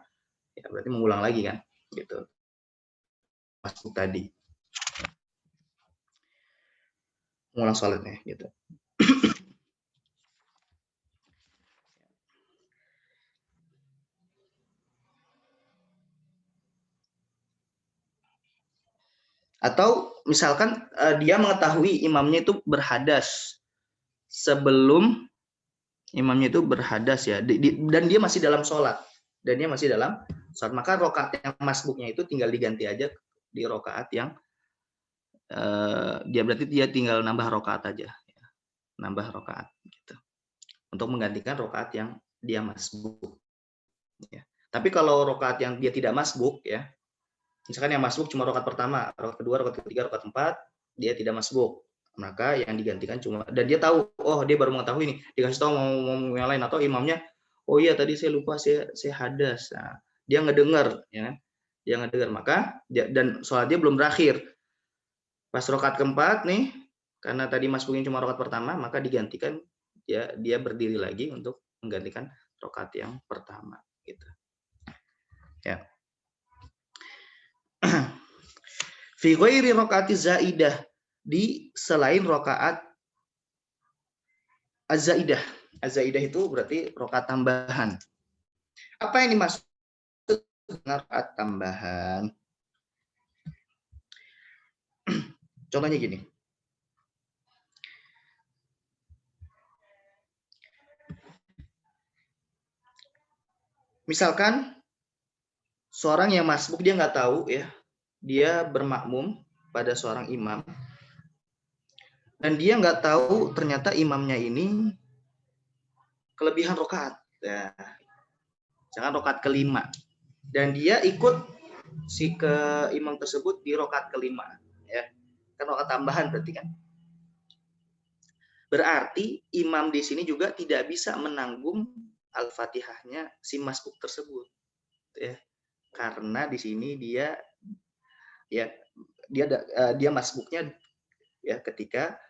ya berarti mengulang lagi kan gitu. Masbuk tadi. Mengulang salatnya gitu. Atau misalkan dia mengetahui imamnya itu berhadas sebelum imamnya itu berhadas ya, dan dia masih dalam sholat, maka rokaat yang masbuknya itu tinggal diganti aja di rokaat yang dia tinggal nambah rokaat aja, ya. Nambah rokaat gitu untuk menggantikan rokaat yang dia masbuk. Ya. Tapi kalau rokaat yang dia tidak masbuk ya, misalkan yang masbuk cuma rokaat pertama, rokaat kedua, rokaat ketiga, rokaat keempat, dia tidak masbuk. Maka yang digantikan cuma, dan dia tahu, oh dia baru mengetahui nih, dikasih tahu mau yang lain, atau imamnya, oh iya tadi saya lupa, saya hadas. Nah, dia ngedengar, ya, dia ngedengar, maka dan sholat dia belum berakhir. Pas rokaat keempat nih, karena tadi masbuknya cuma rokaat pertama, maka digantikan dia berdiri lagi untuk menggantikan rokaat yang pertama, gitu. Ya. Fi ghairi rakaati zaidah, di selain rakaat az-zaidah. Az-zaidah itu berarti rakaat tambahan. Apa yang dimaksud dengan rakaat tambahan? Contohnya gini. Misalkan seorang yang masbuk, dia nggak tahu ya, dia bermakmum pada seorang imam, dan dia nggak tahu ternyata imamnya ini kelebihan rokaat, ya. Jangan rokaat kelima, dan dia ikut si ke imam tersebut di rokaat kelima, ya kan rokaat tambahan berarti kan. Berarti imam di sini juga tidak bisa menanggung al-fatihahnya si masbuk tersebut, ya, karena di sini dia masbuknya ya ketika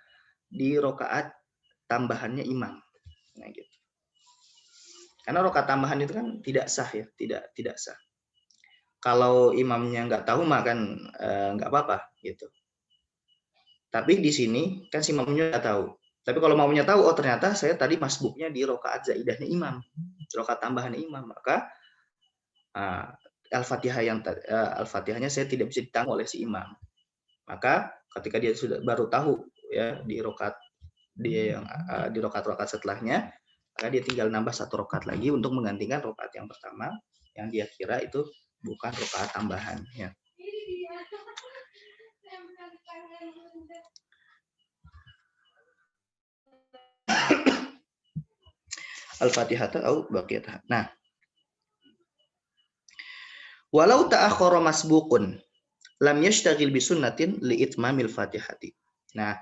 di rokaat tambahannya imam. Nah, gitu. Karena rokaat tambahan itu kan tidak sah ya, tidak sah. Kalau imamnya nggak tahu mah kan nggak apa-apa gitu. Tapi di sini kan si imamnya nggak tahu. Tapi kalau imamnya tahu, oh ternyata saya tadi masbuknya di rokaat zaidahnya imam, rokaat tambahannya imam, maka al-fatihahnya saya tidak bisa ditanggung oleh si imam. Maka ketika dia sudah baru tahu ya di rokaat dia yang di rokaat setelahnya, maka dia tinggal nambah satu rokaat lagi untuk menggantikan rokaat yang pertama yang dia kira itu bukan rokaat tambahan ya. Al-Fatihah au baqiyatah. Nah, walau ta'akhkhara masbuqun lam yashtagil bi sunnatin li itmamil Fatihati. Nah,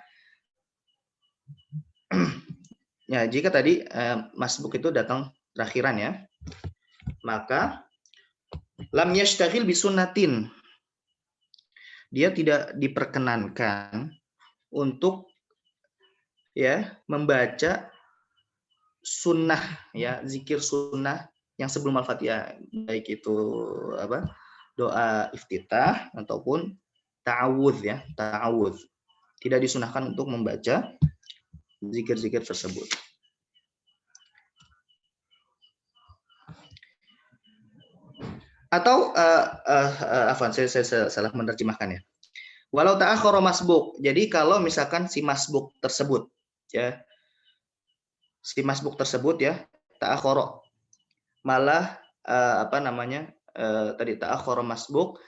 ya jika tadi masbuk itu datang terakhiran ya, maka lam yashtagil bi sunnatin, dia tidak diperkenankan untuk ya membaca sunnah ya, zikir sunnah yang sebelum Al-Fatihah, baik itu apa, doa iftitah ataupun ta'awudz ya, ta'awudz. Tidak disunahkan untuk membaca zikir-zikir tersebut. Atau afwan, saya salah menerjemahkan ya. Walau ta'akhkhara masbuk. Jadi kalau misalkan si masbuk tersebut ya, ta'akhkhara malah tadi ta'akhkhara masbuk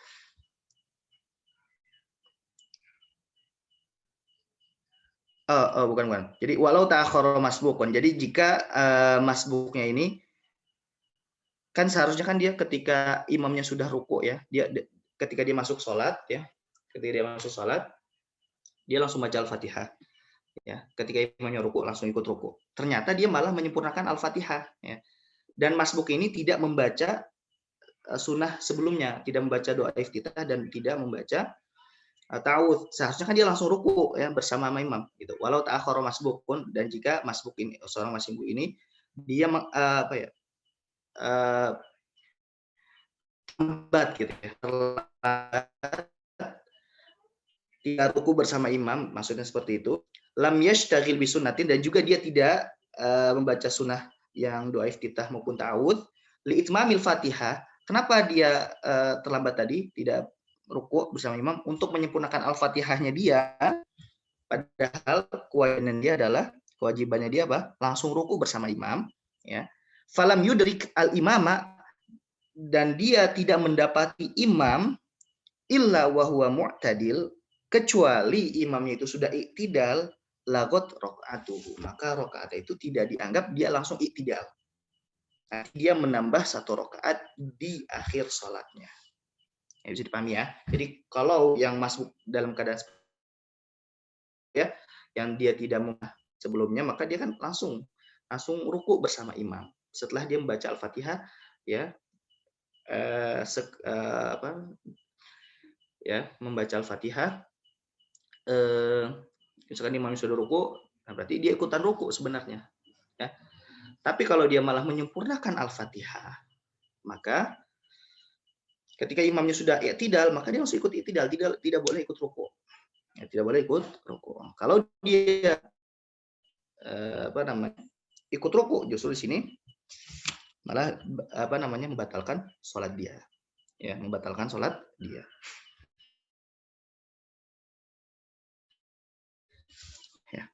bukan. Jadi walau ta'akhkhara masbukun. Jadi jika masbuknya ini kan seharusnya kan dia ketika imamnya sudah ruku ya, ketika dia masuk sholat ya, dia langsung baca Al-Fatihah ya. Ketika imamnya ruku langsung ikut ruku. Ternyata dia malah menyempurnakan Al-Fatihah ya. Dan masbuk ini tidak membaca sunnah sebelumnya, tidak membaca doa iftitah dan tidak membaca ta'awudz. Seharusnya kan dia langsung ruku ya bersama imam gitu. Walau ta'akhkhara masbukun, dan jika masbuk ini, seorang masbuk ini dia lambat gitu ya, tidak ruku bersama imam, maksudnya seperti itu. Lam yashtagil bi sunnatin, dan juga dia tidak membaca sunnah yang doa iftitah maupun ta'awudz li itmamil Fatihah. Kenapa dia terlambat tadi, tidak ruku bersama imam untuk menyempurnakan Al-Fatihahnya dia, padahal kewajibannya dia apa? Langsung ruku bersama imam, ya. Falam yudrik al-imama, dan dia tidak mendapati imam illa wa huwa mu'tadil, kecuali imamnya itu sudah iktidal, lagot rakaatuhu, maka rakaat itu tidak dianggap dia langsung iktidal. Dia menambah 1 rakaat di akhir sholatnya. Ya, bisa dipahami ya. Jadi kalau yang masuk dalam keadaan ya, yang dia tidak sebelumnya, maka dia kan langsung ruku bersama imam. Setelah dia membaca Al-Fatihah, ya, membaca Al-Fatihah, misalkan imam sudah ruku, nah berarti dia ikutan ruku sebenarnya. Ya. Tapi kalau dia malah menyempurnakan Al-Fatihah, maka ketika imamnya sudah i'tidal, maka dia harus ikut i'tidal, tidak boleh ikut ruku. Ya, tidak boleh ikut ruku. Kalau dia ikut ruku, justru di sini malah membatalkan sholat dia. Ya, membatalkan sholat dia. Ya.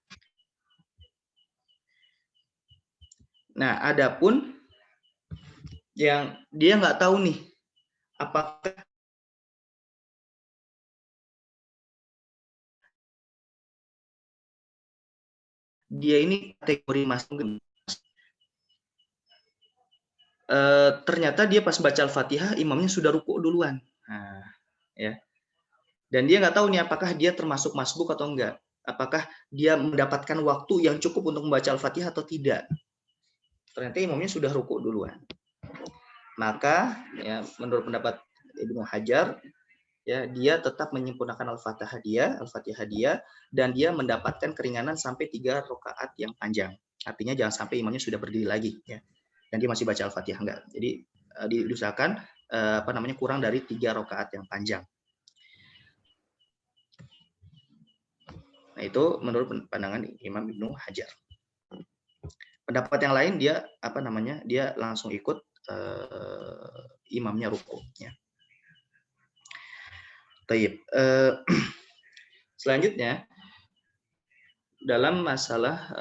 Nah, adapun yang dia nggak tahu nih, apakah dia ini kategori masuk, ternyata dia pas baca Al-Fatihah imamnya sudah ruku duluan. Nah, ya. Dan dia nggak tahu nih apakah dia termasuk masbuk atau enggak. Apakah dia mendapatkan waktu yang cukup untuk membaca Al-Fatihah atau tidak. Ternyata imamnya sudah ruku duluan. Maka ya menurut pendapat Ibnu Hajar, ya dia tetap menyempurnakan Al-Fatihah dia, dan dia mendapatkan keringanan sampai 3 rakaat yang panjang. Artinya jangan sampai imamnya sudah berdiri lagi, ya, dan dia masih baca Al-Fatihah, enggak. Jadi diusahakan kurang dari 3 rakaat yang panjang. Nah, itu menurut pandangan Imam Ibnu Hajar. Pendapat yang lain dia dia langsung ikut imamnya ruku, ya. Taib. Selanjutnya dalam masalah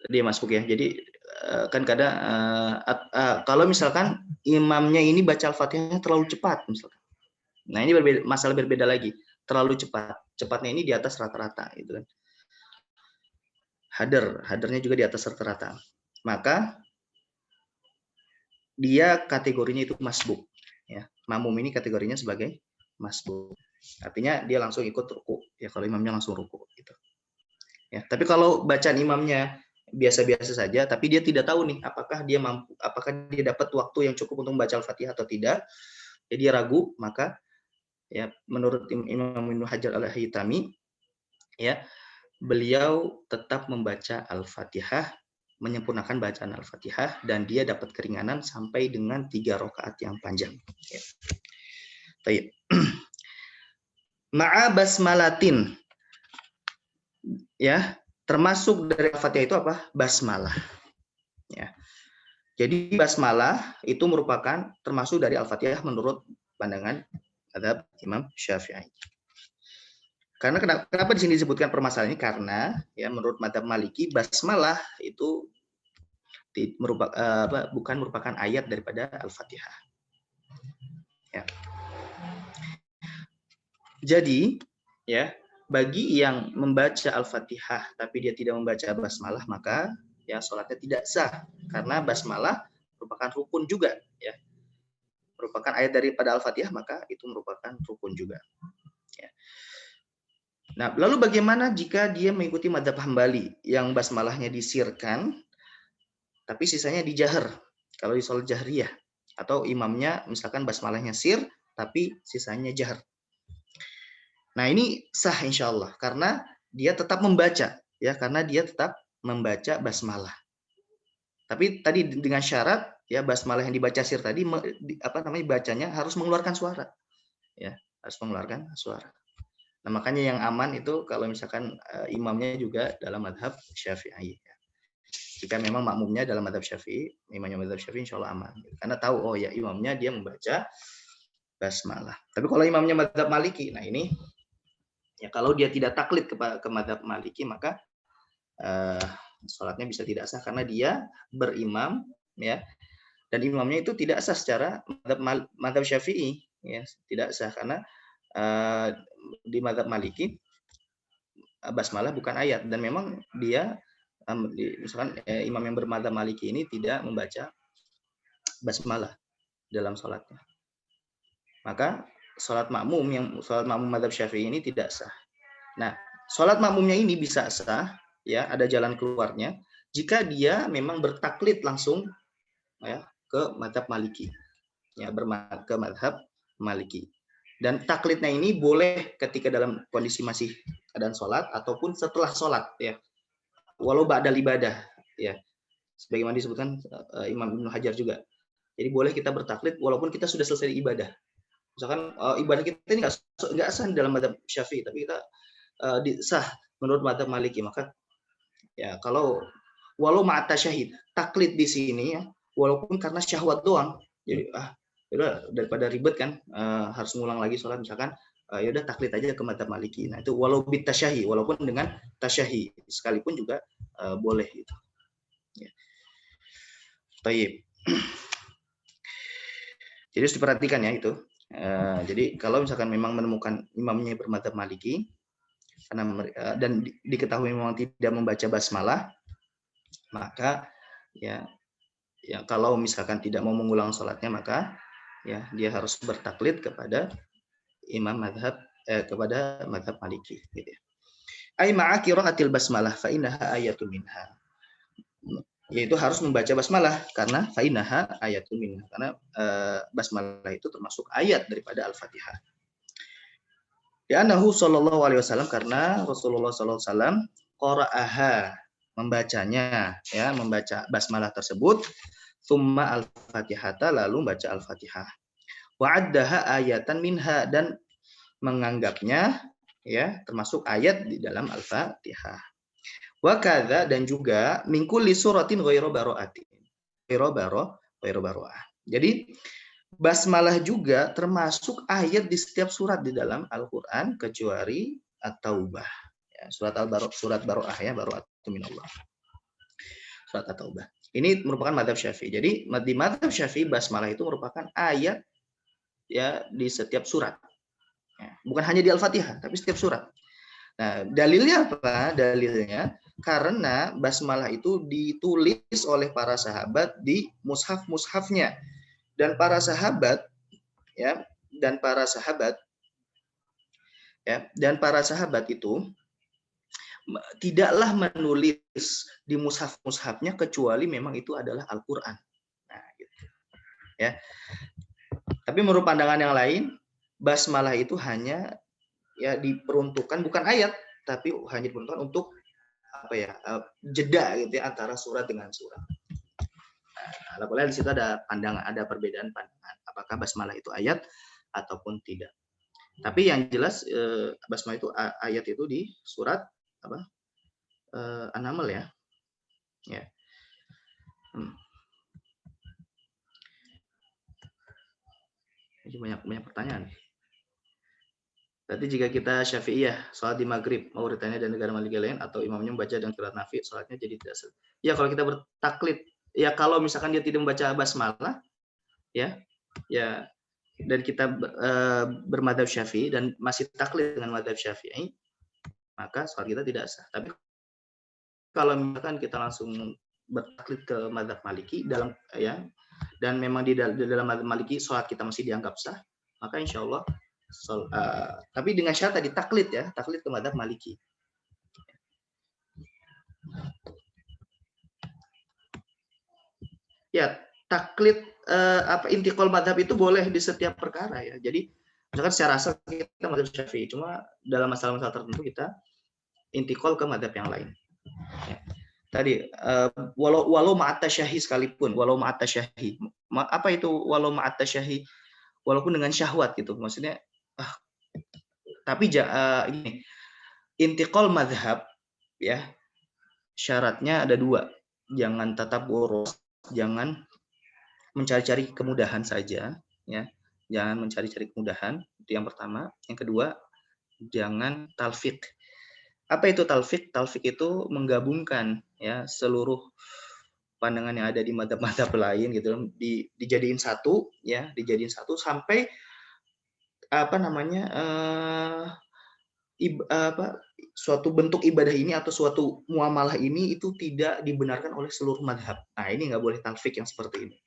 dia masuk, ya. Jadi kan kadang kalau misalkan imamnya ini baca Al-Fatihah terlalu cepat misalkan. Nah, ini masalah berbeda lagi. Terlalu cepat. Cepatnya ini di atas rata-rata gitu kan. Hadarnya juga di atas rata-rata. Maka dia kategorinya itu masbuk, ya. Makmum ini kategorinya sebagai masbuk. Artinya dia langsung ikut ruku, ya, kalau imamnya langsung ruku gitu. Ya, tapi kalau bacaan imamnya biasa-biasa saja, tapi dia tidak tahu nih apakah dia dapat waktu yang cukup untuk membaca Al-Fatihah atau tidak, jadi dia ragu, maka ya menurut Imam Ibnu Hajar Al-Haytami, ya, beliau tetap membaca Al-Fatihah, menyempurnakan bacaan Al-Fatihah, dan dia dapat keringanan sampai dengan 3 rakaat yang panjang. Ya. Baik. Ma'a basmalatin, ya, termasuk dari Al-Fatihah itu apa? Basmalah. Ya. Jadi basmalah itu merupakan termasuk dari Al-Fatihah menurut pandangan mazhab Imam Syafi'i. Karena kenapa di sini disebutkan permasalahan ini? Karena ya menurut mazhab Maliki basmalah itu bukan merupakan ayat daripada Al-Fatihah. Ya. Jadi ya bagi yang membaca Al-Fatihah tapi dia tidak membaca basmalah, maka ya sholatnya tidak sah, karena basmalah merupakan rukun juga, ya. Merupakan ayat daripada Al-Fatihah, maka itu merupakan rukun juga. Ya. Nah, lalu bagaimana jika dia mengikuti mazhab Hambali yang basmalahnya disirkan, tapi sisanya dijahar, kalau di sholat jahriyah, atau imamnya misalkan basmalahnya sir, tapi sisanya jahar. Nah, ini sah insya Allah, karena dia tetap membaca, ya, karena dia tetap membaca basmalah. Tapi tadi dengan syarat, ya, basmalah yang dibaca sir tadi, bacanya harus mengeluarkan suara, ya, harus mengeluarkan suara. Nah, makanya yang aman itu kalau misalkan imamnya juga dalam mazhab Syafi'i. Jika memang makmumnya dalam mazhab Syafi'i, imamnya mazhab Syafi'i insya Allah aman. Karena tahu, oh ya imamnya dia membaca basmalah. Tapi kalau imamnya mazhab Maliki, nah ini ya kalau dia tidak taklid ke mazhab Maliki, maka sholatnya bisa tidak sah karena dia berimam, ya, dan imamnya itu tidak sah secara mazhab Syafi'i, ya, tidak sah karena di mazhab Maliki basmalah bukan ayat, dan memang dia misalkan imam yang bermadzhab Maliki ini tidak membaca basmalah dalam sholatnya, maka sholat makmum mazhab Syafi'i ini tidak sah. Nah, sholat makmumnya ini bisa sah, ya, ada jalan keluarnya jika dia memang bertaklid langsung, ya, ke mazhab Maliki, ya, ke mazhab Maliki. Dan taklidnya ini boleh ketika dalam kondisi masih keadaan sholat ataupun setelah sholat, ya, walau ba'dal ibadah, ya, sebagaimana disebutkan Imam Ibnu Hajar juga. Jadi boleh kita bertaklid walaupun kita sudah selesai ibadah. Misalkan ibadah kita ini nggak sah dalam mazhab Syafi'i, tapi kita sah menurut mazhab Maliki, maka ya kalau walau ma'ata syahid, taklid di sini, ya, walaupun karena syahwat doang. Jadi udah daripada ribet kan, harus ngulang lagi sholat, misalkan ya udah taklid aja ke mazhab Maliki. Nah, itu walau bit tasyahi, walaupun dengan tasyahi sekalipun juga boleh gitu. Ya. Taib. Jadi harus diperhatikan ya itu. Jadi kalau misalkan memang menemukan imamnya bermadzhab Maliki dan diketahui memang tidak membaca basmalah, maka ya kalau misalkan tidak mau mengulang sholatnya, maka ya dia harus bertaklid kepada imam mazhab kepada mazhab Maliki, gitu ya. Ai ma'a qiraatil basmalah fa innaha ayatun minha. Yaitu harus membaca basmalah karena fa innaha ayatun minha, karena basmalah itu termasuk ayat daripada Al-Fatihah. Ya annahu sallallahu alaihi wasallam, karena Rasulullah sallallahu alaihi wasallam qara'aha, membacanya, ya, membaca basmalah tersebut, tsumma al-Fatihata, lalu membaca Al-Fatihah. Wa addaha ayatan minha, dan menganggapnya, ya, termasuk ayat di dalam Al-Fatihah. Wa kadza, dan juga min kulli suratin ghairu bara'atin. Ghairu bara'ah. Jadi basmalah juga termasuk ayat di setiap surat di dalam Al-Qur'an kecuali At-Taubah. Ya, surat Bara'ah, ya, bara'atun minallah. Surat At-Taubah. Ini merupakan mazhab Syafi'i. Jadi di mazhab Syafi'i basmalah itu merupakan ayat, ya, di setiap surat. Ya, bukan hanya di Al-Fatihah, tapi setiap surat. Nah, dalilnya apa? Dalilnya karena basmalah itu ditulis oleh para sahabat di mushaf-mushafnya, dan para sahabat, ya, dan para sahabat itu tidaklah menulis di mushaf-mushafnya kecuali memang itu adalah Al-Qur'an. Nah, gitu. Ya. Tapi menurut pandangan yang lain, basmalah itu hanya, ya, diperuntukkan, bukan ayat, tapi hanya diperuntukkan untuk apa ya, jeda gitu ya antara surat dengan surat. Nah, boleh di situ ada perbedaan pandangan apakah basmalah itu ayat ataupun tidak. Tapi yang jelas basmalah itu ayat itu di surat apa? An-Naml, ya. Ya. Ini banyak pertanyaan. Berarti jika kita Syafi'iyah, sholat di maghrib, mau Mauritania dan negara Maliki lain, atau imamnya membaca dengan qiraat Nafi, sholatnya jadi tidak sah. Ya, kalau kita bertaklid, ya, kalau misalkan dia tidak membaca basmalah, ya, dan kita bermadzhab Syafi'i dan masih taklid dengan madzhab Syafi'i, maka sholat kita tidak sah. Tapi kalau misalkan kita langsung bertaklid ke madzhab Maliki dan memang di dalam madzhab Maliki sholat kita masih dianggap sah, maka insya Allah tapi dengan syarat tadi taklid ke madzhab Maliki. Ya, taklid intiqal madzhab itu boleh di setiap perkara, ya. Jadi misalkan secara asal kita madzhab Syafi'i, cuma dalam masalah-masalah tertentu kita intiqal ke madzhab yang lain. Ya. Tadi walau ma'at tasyahi sekalipun, walau ma'at tasyahi. Apa itu walau ma'at tasyahi? Walaupun dengan syahwat gitu. Maksudnya tapi ini intiqal mazhab, ya, syaratnya ada dua. jangan tetap boros, jangan mencari-cari kemudahan saja, ya. Jangan mencari-cari kemudahan, itu yang pertama. Yang kedua, jangan talfik. Apa itu talfik? Talfik itu menggabungkan ya seluruh pandangan yang ada di mazhab-mazhab lain gitu, dijadiin satu, ya, dijadiin satu sampai apa namanya suatu bentuk ibadah ini atau suatu muamalah ini itu tidak dibenarkan oleh seluruh mazhab. Nah, ini nggak boleh talfik yang seperti ini.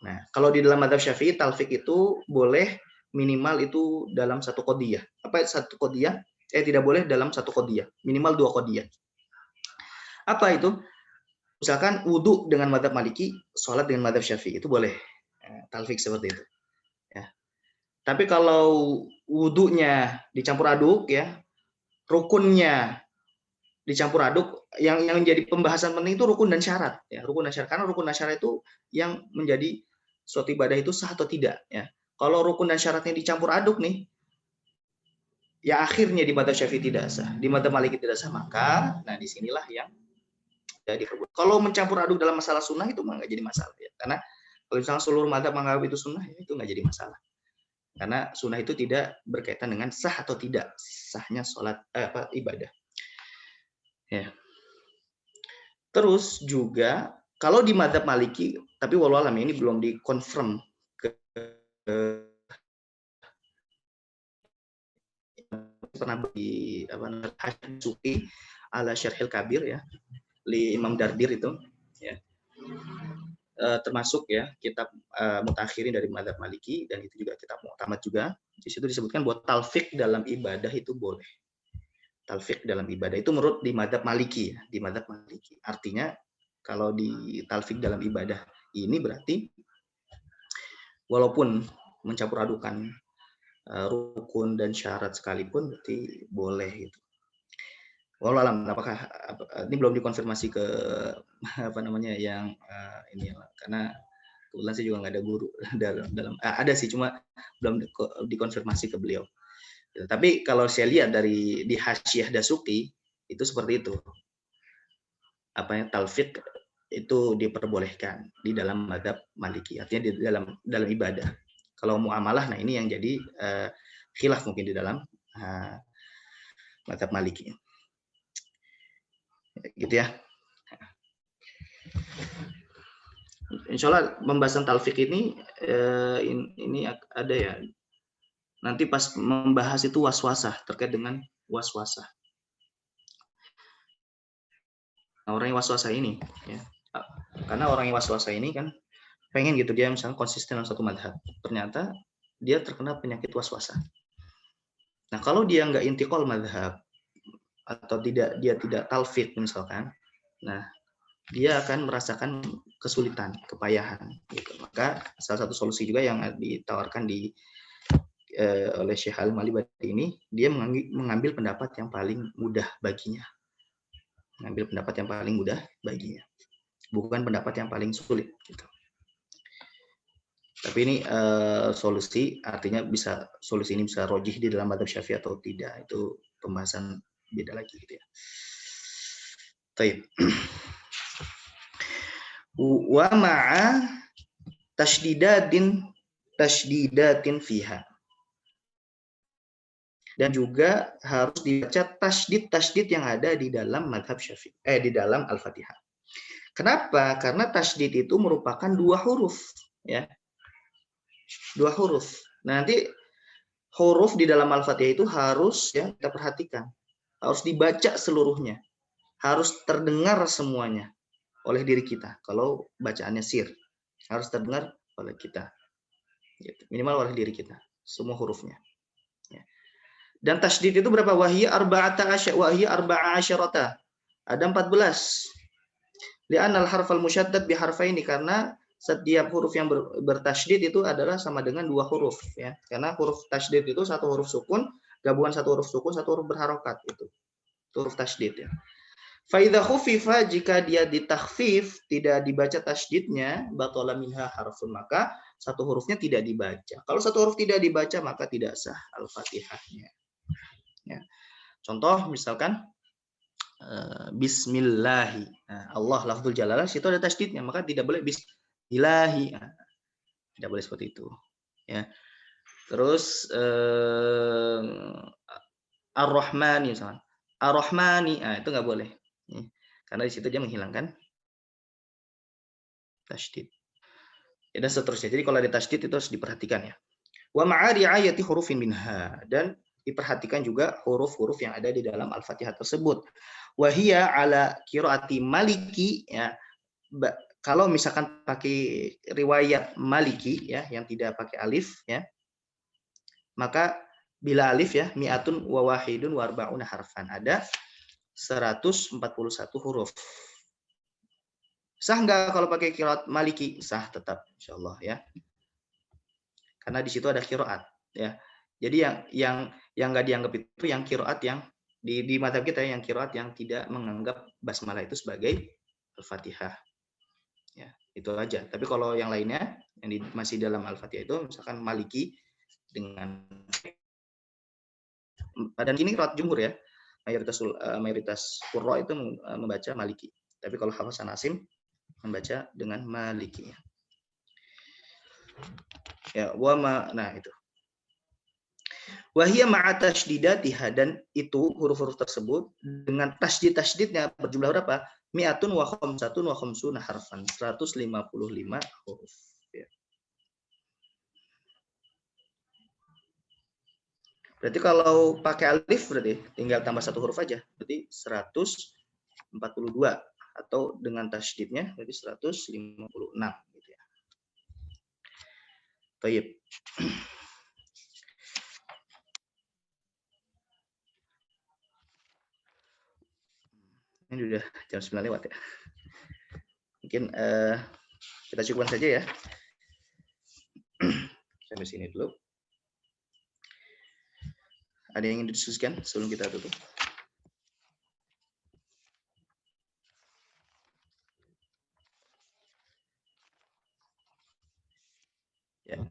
Nah, kalau di dalam mazhab Syafi'i talfik itu boleh minimal itu dalam satu qadiyah. Apa satu qadiyah? Tidak boleh dalam satu qadiyah, minimal 2 qadiyah. Apa itu? Misalkan wudhu dengan mazhab Maliki, sholat dengan mazhab Syafi'i itu boleh. Talfik seperti itu. Ya. Tapi kalau wudhunya dicampur aduk, ya, rukunnya dicampur aduk, yang menjadi pembahasan penting itu rukun dan syarat. Ya, rukun dan syarat. Karena rukun dan syarat itu yang menjadi suatu ibadah itu sah atau tidak. Ya. Kalau rukun dan syaratnya dicampur aduk nih, ya akhirnya di mazhab Syafi'i tidak sah, di mazhab Maliki tidak sah, maka nah disinilah yang jadi kalau mencampur aduk dalam masalah sunnah itu nggak jadi masalah, ya. Karena kalau misalnya seluruh mazhab menganggap itu sunnah, ya itu nggak jadi masalah. Karena sunnah itu tidak berkaitan dengan sah atau tidak sahnya sholat ibadah. Ya. Terus juga kalau di mazhab Maliki, tapi walau alam ini belum dikonfirm pernah di Suki ala Syarhil Kabir, ya, li Imam Dardir itu, ya. Termasuk ya kitab mutakhirin dari mazhab Maliki, dan itu juga kitab mu'tamad juga. Di situ disebutkan bahwa talfik dalam ibadah itu boleh. Talfik dalam ibadah itu menurut di mazhab Maliki, ya, di mazhab Maliki. Artinya kalau di talfik dalam ibadah ini berarti walaupun mencampur adukan rukun dan syarat sekalipun berarti boleh gitu. Walau alam, apakah ini belum dikonfirmasi ke apa namanya yang ini, karena kebetulan saya juga nggak ada guru dalam ada sih, cuma belum dikonfirmasi ke beliau. Tapi kalau saya lihat dari di Hasyiah Dasuki itu seperti itu, talfik itu diperbolehkan di dalam mazhab Maliki, artinya di dalam ibadah. Kalau muamalah, nah ini yang jadi khilaf mungkin di dalam mazhab Maliki. Gitu ya. Insya Allah pembahasan talfik ini ada ya. Nanti pas membahas itu waswasah, terkait dengan waswasah. Nah, orang yang waswasah ini, ya, karena orang yang waswasah ini kan pengen gitu dia misalnya konsisten dalam satu madhab, ternyata dia terkena penyakit waswasah. Nah, kalau dia nggak intiqal madhab atau dia tidak talfik misalkan, nah dia akan merasakan kesulitan, kepayahan gitu. Maka salah satu solusi juga yang ditawarkan oleh Syekh Al-Malibati ini, dia mengambil pendapat yang paling mudah baginya. Mengambil pendapat yang paling mudah baginya. Bukan pendapat yang paling sulit gitu. Tapi ini solusi, artinya solusi ini bisa rojih di dalam mazhab Syafi'i atau tidak, itu pembahasan beda lagi gitu ya. Baik. Wa ma'a tasdidatin fiha. Dan juga harus dibaca tasdid yang ada di dalam mazhab Syafi'i, di dalam Al-Fatihah. Kenapa? Karena tasdid itu merupakan 2 huruf, ya. 2 huruf. Nanti huruf di dalam Al-Fatihah itu harus, ya, kita perhatikan, harus dibaca seluruhnya. Harus terdengar semuanya oleh diri kita. Kalau bacaannya sir, harus terdengar oleh kita. Gitu. Minimal oleh diri kita, semua hurufnya. Ya. Dan tasdid itu berapa? Wahiyya arba'ata asyarata. Ada 14. Li'anal harfal musyaddad biharfaini, karena setiap huruf yang bertasydid itu adalah sama dengan 2 huruf, ya. Karena huruf tasydid itu 1 huruf sukun, gabungan 1 huruf sukun, 1 huruf berharokat itu. Itu huruf tasydid, ya. Fa idza khufifa, jika dia ditakhfif, tidak dibaca tasydidnya, batala minha harfun, maka 1 hurufnya tidak dibaca. Kalau 1 huruf tidak dibaca, maka tidak sah Al-Fatihahnya. Ya. Contoh misalkan Bismillahi. Nah, Allah lafzul jalalah situ ada tasydidnya, maka tidak boleh bismillahi. Nah, tidak boleh seperti itu. Ya. Terus Ar-Rahmani misalnya. Ar-Rahmani, nah itu nggak boleh. Karena di situ dia menghilangkan tasydid. Ya, dan seterusnya. Jadi kalau ada tasydid itu harus diperhatikan ya. Wa ma'a ri'ayati hurufin minha, dan diperhatikan juga huruf-huruf yang ada di dalam Al-Fatihah tersebut. Wa hiya ala qiraati Maliki ya. Kalau misalkan pakai riwayat Maliki ya yang tidak pakai alif ya, maka bila alif ya mi'atun wa wahidun wa arba'una harfan, ada 141 huruf. Sah nggak kalau pakai qiraat Maliki? Sah tetap insyaallah ya. Karena di situ ada qiraat ya. Jadi yang nggak dianggap itu yang qiraat yang di mata kita yang qiraat yang tidak menganggap basmalah itu sebagai Al-Fatihah. Ya, itu aja. Tapi kalau yang lainnya yang masih dalam Al-Fatihah itu misalkan Maliki dengan dan ini qiraat jumhur ya. Mayoritas qurra itu membaca Maliki. Tapi kalau Hasan Asim membaca dengan Maliki. Ya, nah itu. Wahia ma'a tasydidatiha, dan itu huruf-huruf tersebut dengan tasydid-tasydidnya berjumlah berapa? Mi'atun wa khamsatun wa khamsuna harfan, 155 huruf. Ya. Berarti kalau pakai alif berarti tinggal tambah satu huruf aja, berarti 142, atau dengan tasydidnya berarti 156 gitu ya. Baik. Ini udah jam 9 lewat ya. Mungkin kita cukupkan saja ya. Sampai sini dulu. Ada yang ingin didiskusikan sebelum kita tutup? Ya.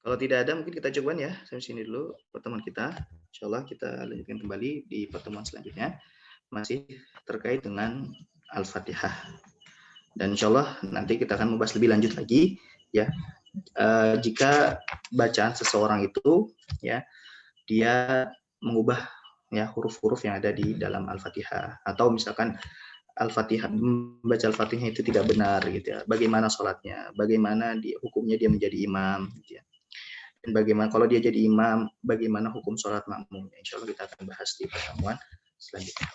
Kalau tidak ada, mungkin kita coba ya. Sampai sini dulu pertemuan kita. Insya Allah kita lanjutkan kembali di pertemuan selanjutnya. Masih terkait dengan Al-Fatihah. Dan insya Allah nanti kita akan membahas lebih lanjut lagi. Ya, jika bacaan seseorang itu, ya, dia mengubah ya huruf-huruf yang ada di dalam Al-Fatihah. Atau misalkan Al-Fatihah, membaca Al-Fatihah itu tidak benar gitu ya. Bagaimana sholatnya? Bagaimana hukumnya dia menjadi imam gitu ya. Dan bagaimana kalau dia jadi imam, bagaimana hukum sholat makmum? Insya Allah kita akan bahas di pertemuan selanjutnya.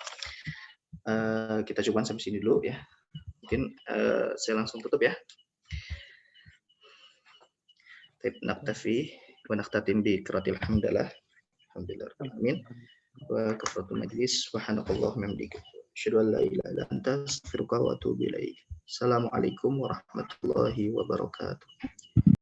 Kita coba sampai sini dulu ya. Mungkin saya langsung tutup ya. Naktafi wa naktatim bi qiraatil hamdalah. Alhamdulillah. Amin. Wa kafaratul majlis. Subhanakallahumma wa bihamdika. Asyhadu an la ilaha illa anta astaghfiruka wa atubu ilaik. Assalamualaikum warahmatullahi wabarakatuh.